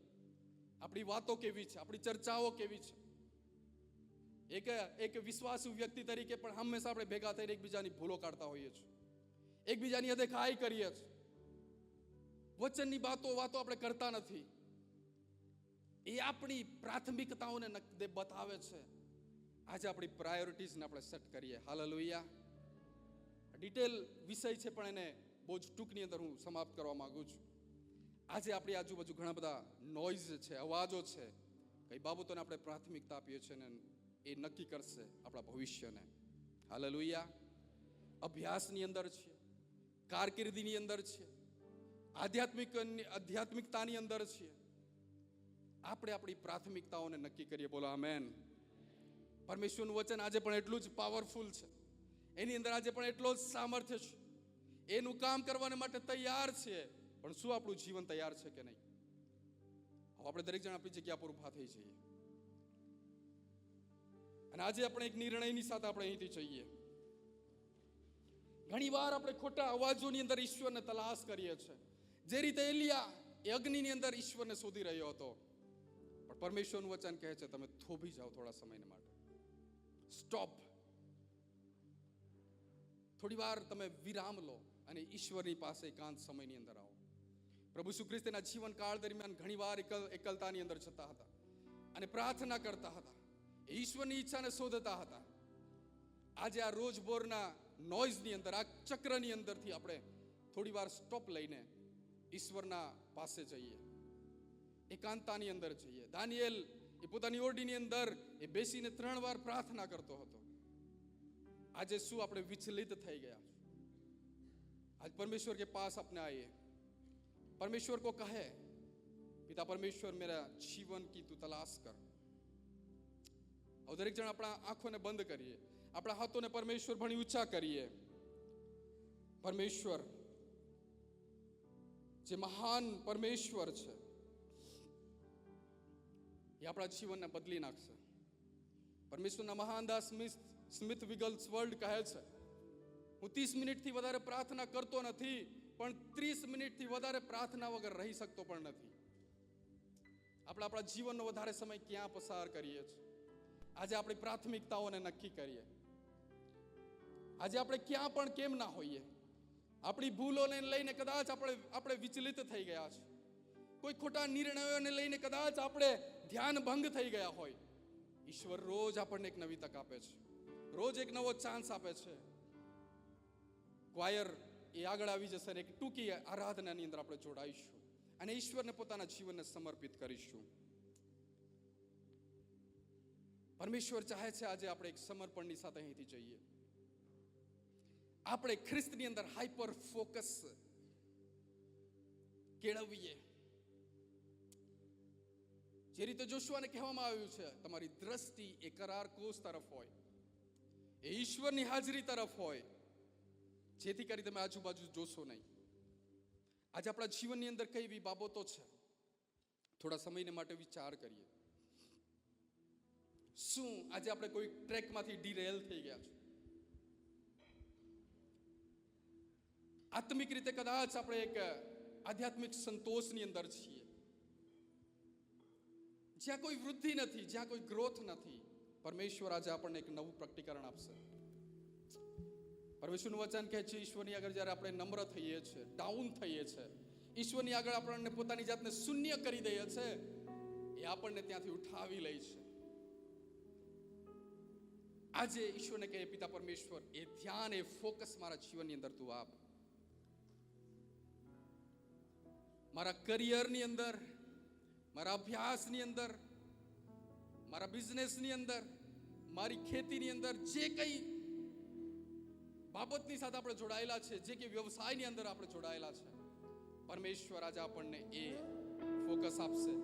આપણી વાતો કેવી છે, આપણી ચર્ચાઓ કેવી છે? એક વિશ્વાસુ વ્યક્તિ તરીકે પણ હંમેશા આપણે ભેગા થઈને એકબીજાની ભૂલો કાઢતા હોઈએ છીએ, એકબીજાની અદેખાઈ કરીએ છીએ, વચનની વાતો આપણે કરતા નથી. એ આપણી પ્રાથમિકતાઓને બતાવે છે. આજે આપણી પ્રાયોરિટીઝને આપણે સેટ કરીએ. હાલેલુયા. ડિટેલ વિષય છે, પણ એને બહુ જ ટૂંકની અંદર હું સમાપ્ત કરવા માંગુ છું. આજે આપણી આજુબાજુ ઘણા બધા નોઇઝ છે, અવાજો છે. કઈ બાબતોને આપણે પ્રાથમિકતા આપીએ છીએ ને એ નક્કી કરશે આપણા ભવિષ્યને. હાલેલુયા. અભ્યાસની અંદર છે, કારકિર્દીની અંદર છે, આધ્યાત્મિકતાની અંદર છે. આપણે આપણી પ્રાથમિકતાઓને નક્કી કરીએ. બોલો આમેન. પરમેશ્વરનું વચન આજે પણ એટલું જ પાવરફુલ છે. એની અંદર આજે પણ એટલો જ સામર્થ્ય છે. એનું કામ કરવા માટે તૈયાર છે. પણ શું આપણું જીવન તૈયાર છે કે નહીં? આપણે દરેક જણ આપણી જગ્યા પર ઊભા થઈ જઈએ, અને આજે આપણે એક નિર્ણયની સાથે આપણે અહીંથી જઈએ. ઘણી વાર આપણે ખોટા અવાજોની અંદર ઈશ્વરને તલાશ કરીએ છીએ. જે રીતે એલિયા એ અગ્નિની અંદર ઈશ્વરને શોધી રહ્યો હતો, પણ પરમેશ્વરનું વચન કહે છે તમે થોભી જાઓ થોડા સમય માટે. સ્ટોપ. થોડી વાર તમે વિરામ લો અને ઈશ્વરની પાસે એકાંત સમયની અંદર આવો. પ્રભુ ઈસુ ખ્રિસ્તના જીવનકાળ દરમિયાન ઘણી વાર એકલતાની અંદર જતા હતા અને પ્રાર્થના કરતા હતા, ઈશ્વરની ઈચ્છાને શોધતા હતા. આજે આ રોજબોરના નોઇઝની અંદર, આ ચક્રની અંદરથી આપણે થોડી વાર સ્ટોપ લઈને ઈશ્વરના પાસે જઈએ, એકાંતતાની અંદર જઈએ. દાનિયેલ એ પોતાની ઓરડીની અંદર એ બેસીને 3 વાર પ્રાર્થના કરતો હતો. આજે શું આપણે વિચલિત થઈ ગયા? आज परमेश्वर के पास अपने आइए, परमेश्वर को कहे पिता परमेश्वर मेरा जीवन की तू तलाश कर. और दरेक जण अपना आंखों ने बंद करिए, अपना हाथों ने परमेश्वर भणी ऊंचा करिए. परमेश्वर જે મહાન પરમેશ્વર છે એ આપણા જીવનને બદલી નાખશે. પરમેશ્વરના મહાન દાસ સ્મિથ વિગલસ્વર્લ્ડ કહે છે, હું 30 મિનિટથી વધારે પ્રાર્થના કરતો નથી, પણ 30 મિનિટથી વધારે પ્રાર્થના વગર રહી શકતો પણ નથી. આપણા જીવનનો વધારે સમય ક્યાં પસાર કરીએ છીએ? આજે આપણી પ્રાથમિકતાઓને નક્કી કરીએ. આજે આપણે ક્યાં પણ કેમ ના હોઈએ, આપણી ભૂલોને લઈને કદાચ આપણે વિચલિત થઈ ગયા છે, કોઈ ખોટા નિર્ણયોને લઈને કદાચ આપણે ધ્યાન ભંગ થઈ ગયા હોય, ઈશ્વર રોજ આપણને એક નવી તક આપે છે, રોજ એક નવો ચાન્સ આપે છે. ક્વાયર એ આગળ આવી જશે અને એક ટૂંકી આરાધનાની અંદર આપણે જોડાઈશું અને ઈશ્વરને પોતાના જીવનને સમર્પિત કરીશું. પરમેશ્વર ચાહે છે આજે આપણે એક સમર્પણની સાથે અહીંથી જઈએ. આપણે ખ્રિસ્તની અંદર હાઈપર ફોકસ કેળવીએ. જે રીતે જોશુઆને કહેવામાં આવ્યું છે, તમારી દ્રષ્ટિ એ કરાર કોષ તરફ હોય, એ ઈશ્વરની હાજરી તરફ હોય, જેથી કરી તમે આજુબાજુ જોશો નહીં. આજે આપણા જીવનની અંદર કઈ એવી બાબતો છે, થોડા સમયને માટે વિચાર કરીએ. શું આજે આપણે કોઈ ટ્રેકમાંથી ડીરેલ થઈ ગયા છે? આત્મિક રીતે કદાચ આપણે એક આધ્યાત્મિક સંતોષની અંદર છીએ, જ્યાં કોઈ વૃદ્ધિ નથી, જ્યાં કોઈ ગ્રોથ નથી. પરમેશ્વર આજે આપણને એક નવું પ્રકટીકરણ આપશે. પરમેશ્વરનું વચન કહે છે, ઈશ્વરની આગળ જ્યારે આપણે નમ્ર થઈએ છીએ, ડાઉન થઈએ છીએ, ઈશ્વરની આગળ આપણને પોતાની જાતને શૂન્ય કરી દઈએ છે, એ આપણને ત્યાંથી ઉઠાવી લે છે. આજે ઈશ્વરને કહે, પિતા પરમેશ્વર, એ ધ્યાન, એ ફોકસ મારા જીવનની અંદર તું આપ. મારા કરિયરની અંદર, મારા અભ્યાસની અંદર, મારા બિઝનેસની અંદર, મારી ખેતીની અંદર, જે કંઈ બાબતની સાથે આપણે જોડાયેલા છે, જે કે વ્યવસાયની અંદર આપણે જોડાયેલા છે, પરમેશ્વર આજે આપણને એ ફોકસ આપશે.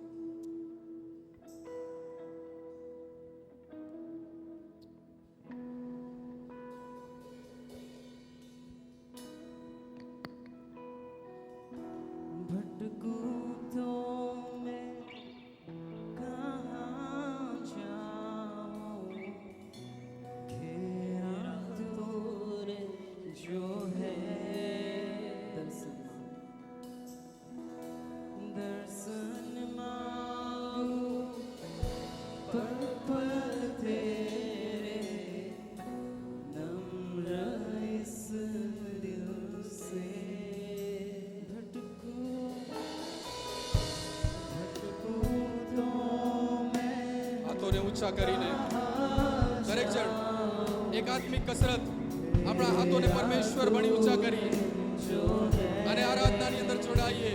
ઊંચા કરીને દરેક જણ એકાત્મિક કસરત આપણા હાથોને પરમેશ્વર બની ઊંચા કરી અને આરાધનાની અંદર જોડાઈએ.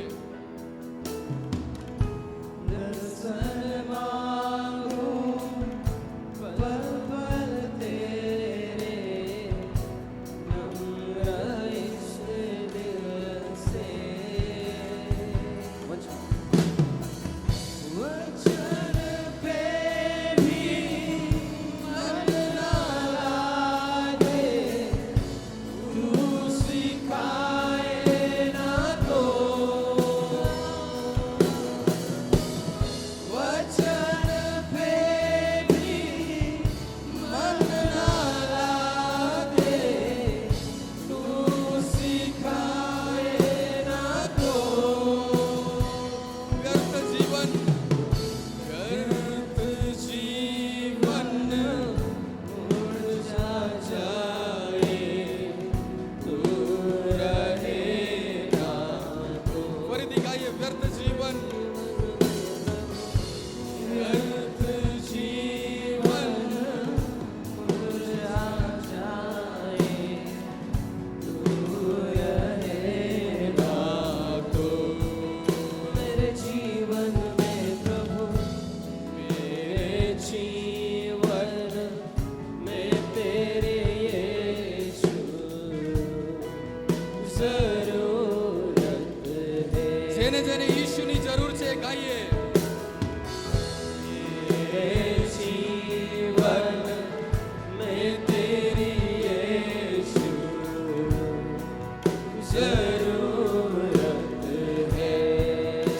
જેને જેને ઈશ્વરની જરૂર છે ગાઈએ.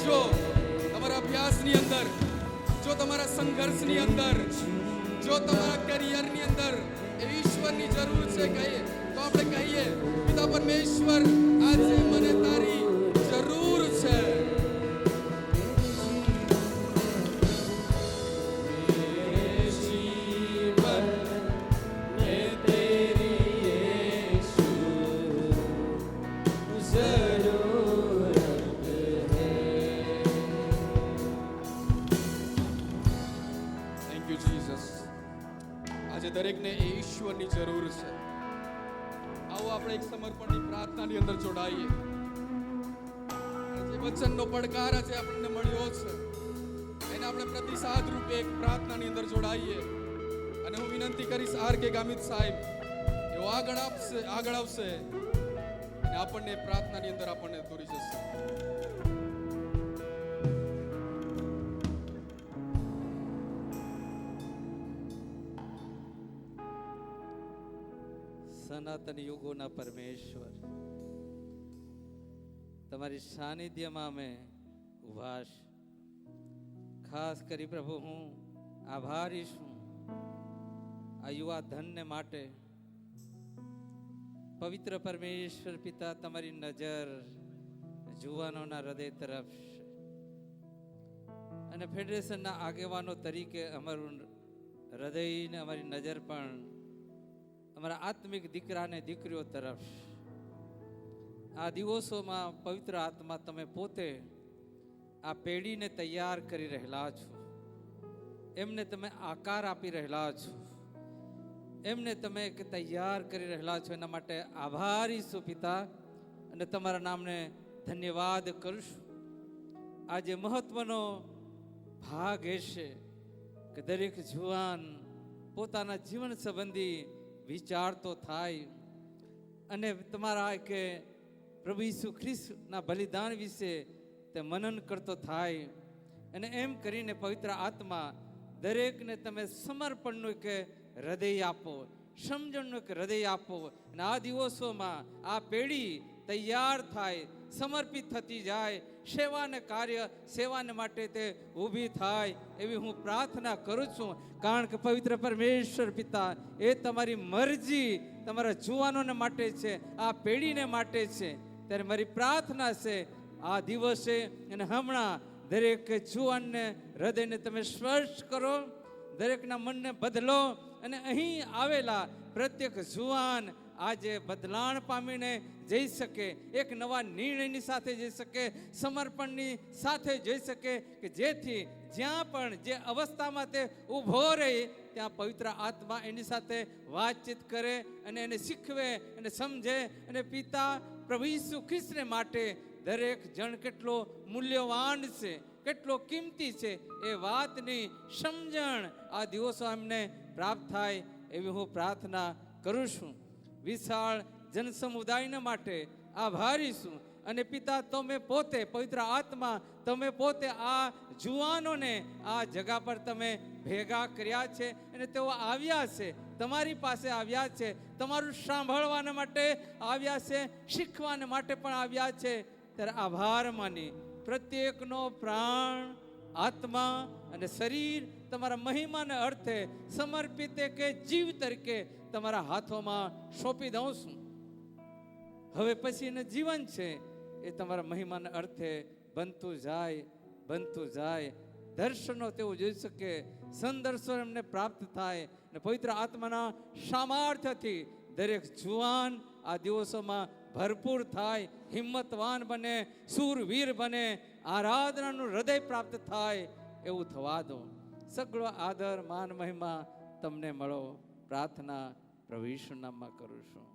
જો તમારા અભ્યાસની અંદર, જો તમારા સંઘર્ષની અંદર, જો તમારા કરિયરની અંદર ઈશ્વરની જરૂર છે કહીએ તો આપણે કહીએ, પિતા પરમેશ્વર, આજે મને તારી જરૂર છે. દરેકને એ ઈશ્વરની જરૂર છે. આવો આપણે એક સમર્પણની પ્રાર્થનાની અંદર જોડાઈએ. જે વચનનો પડકાર આજે આપણને મળ્યો છે એને આપણે પ્રતિસાદ રૂપે એક પ્રાર્થનાની અંદર જોડાઈએ. અને હું વિનંતી કરીશ આર.કે. ગામિત સાહેબ એઓ આગળ આવશે અને આપણને પ્રાર્થનાની અંદર આપણને દોરી જશે. સનાતન યુગોના પરમેશ્વર, તમારી સાનિધ્યમાં અમે ઉભા છે. ખાસ કરી પ્રભુ હું આભારી છું આ યુવા ધનને માટે. પવિત્ર પરમેશ્વર પિતા, તમારી નજર જુવાનોના હૃદય તરફ છે અને ફેડરેશનના આગેવાનો તરીકે અમારું હૃદય ને અમારી નજર પણ અમારા આત્મિક દીકરા ને દીકરીઓ તરફ. આ દિવસોમાં પવિત્ર આત્મા તમે પોતે આ પેઢીને તૈયાર કરી રહેલા છો. એમને તમે આકાર આપી રહેલા છો. એમને તમે તૈયાર કરી રહેલા છો. એના માટે આભારી છું પિતા, અને તમારા નામને ધન્યવાદ કરું છું. આજે મહત્વનો ભાગ એ છે કે દરેક જુવાન પોતાના જીવન સંબંધી વિચારતો થાય અને તમારા કે પ્રભુ ઈસુ ખ્રિસ્તના બલિદાન વિશે તે મનન કરતો થાય. અને એમ કરીને પવિત્ર આત્મા દરેકને તમે સમર્પણનું કે હૃદય આપો, સમજણનું કે હૃદય આપો. અને આ દિવસોમાં આ પેઢી તૈયાર થાય, સમર્પિત થતી જાય, સેવાને કાર્ય સેવાને માટે તે ઊભી થાય એવી હું પ્રાર્થના કરું છું. કારણ કે પવિત્ર પરમેશ્વર પિતા, એ તમારી મરજી તમારા જુવાનોને માટે છે, આ પેઢીને માટે છે. ત્યારે મારી પ્રાર્થના છે આ દિવસે અને હમણાં દરેક જુવાનને હૃદયને તમે સ્પર્શ કરો, દરેકના મનને બદલો અને અહીં આવેલા પ્રત્યેક જુવાન આજે બદલાણ પામીને જઈ શકે, એક નવા નિર્ણયની સાથે જઈ શકે, સમર્પણની સાથે જઈ શકે, કે જેથી જ્યાં પણ જે અવસ્થામાં તે ઊભો રહે ત્યાં પવિત્ર આત્મા એની સાથે વાતચીત કરે અને એને શીખવે અને સમજે. અને પિતા પ્રભુ ઈસુ ખ્રિસ્તને માટે દરેક જણ કેટલો મૂલ્યવાન છે, કેટલો કિંમતી છે, એ વાતની સમજણ આ દિવસો એમને પ્રાપ્ત થાય એવી હું પ્રાર્થના કરું છું. વિશાળ જનસમુદાયના માટે આભારી છું. અને પિતા, તમે પોતે પવિત્ર આત્મા, તમે પોતે આ જુવાનોને આ જગા પર તમે ભેગા કર્યા છે અને તેઓ આવ્યા છે, તમારી પાસે આવ્યા છે, તમારું સાંભળવાના માટે આવ્યા છે, શીખવાના માટે પણ આવ્યા છે. ત્યારે આભાર માની પ્રત્યેકનો પ્રાણ, આત્મા અને શરીર તમારા મહિમાના અર્થે સમર્પિત કે જીવ તરીકે તમારા હાથોમાં સોંપી દઉં છું. હવે પછીનું જીવન છે એ તમારા મહિમાના અર્થે બનતું જાય, બનતું જાય. દર્શનો તેઓ જોઈ શકે, સંદર્શન એમને પ્રાપ્ત થાય અને પવિત્ર આત્માના સામર્થ્યથી દરેક જુવાન આ દિવસોમાં ભરપૂર થાય, હિંમતવાન બને, શૂરવીર બને, આરાધનાનું હૃદય પ્રાપ્ત થાય એવું થવા દો. સગળો આદર, માન, મહિમા તમને મળો. પ્રાર્થના પ્રભુ ઈસુ નામમાં કરું છું.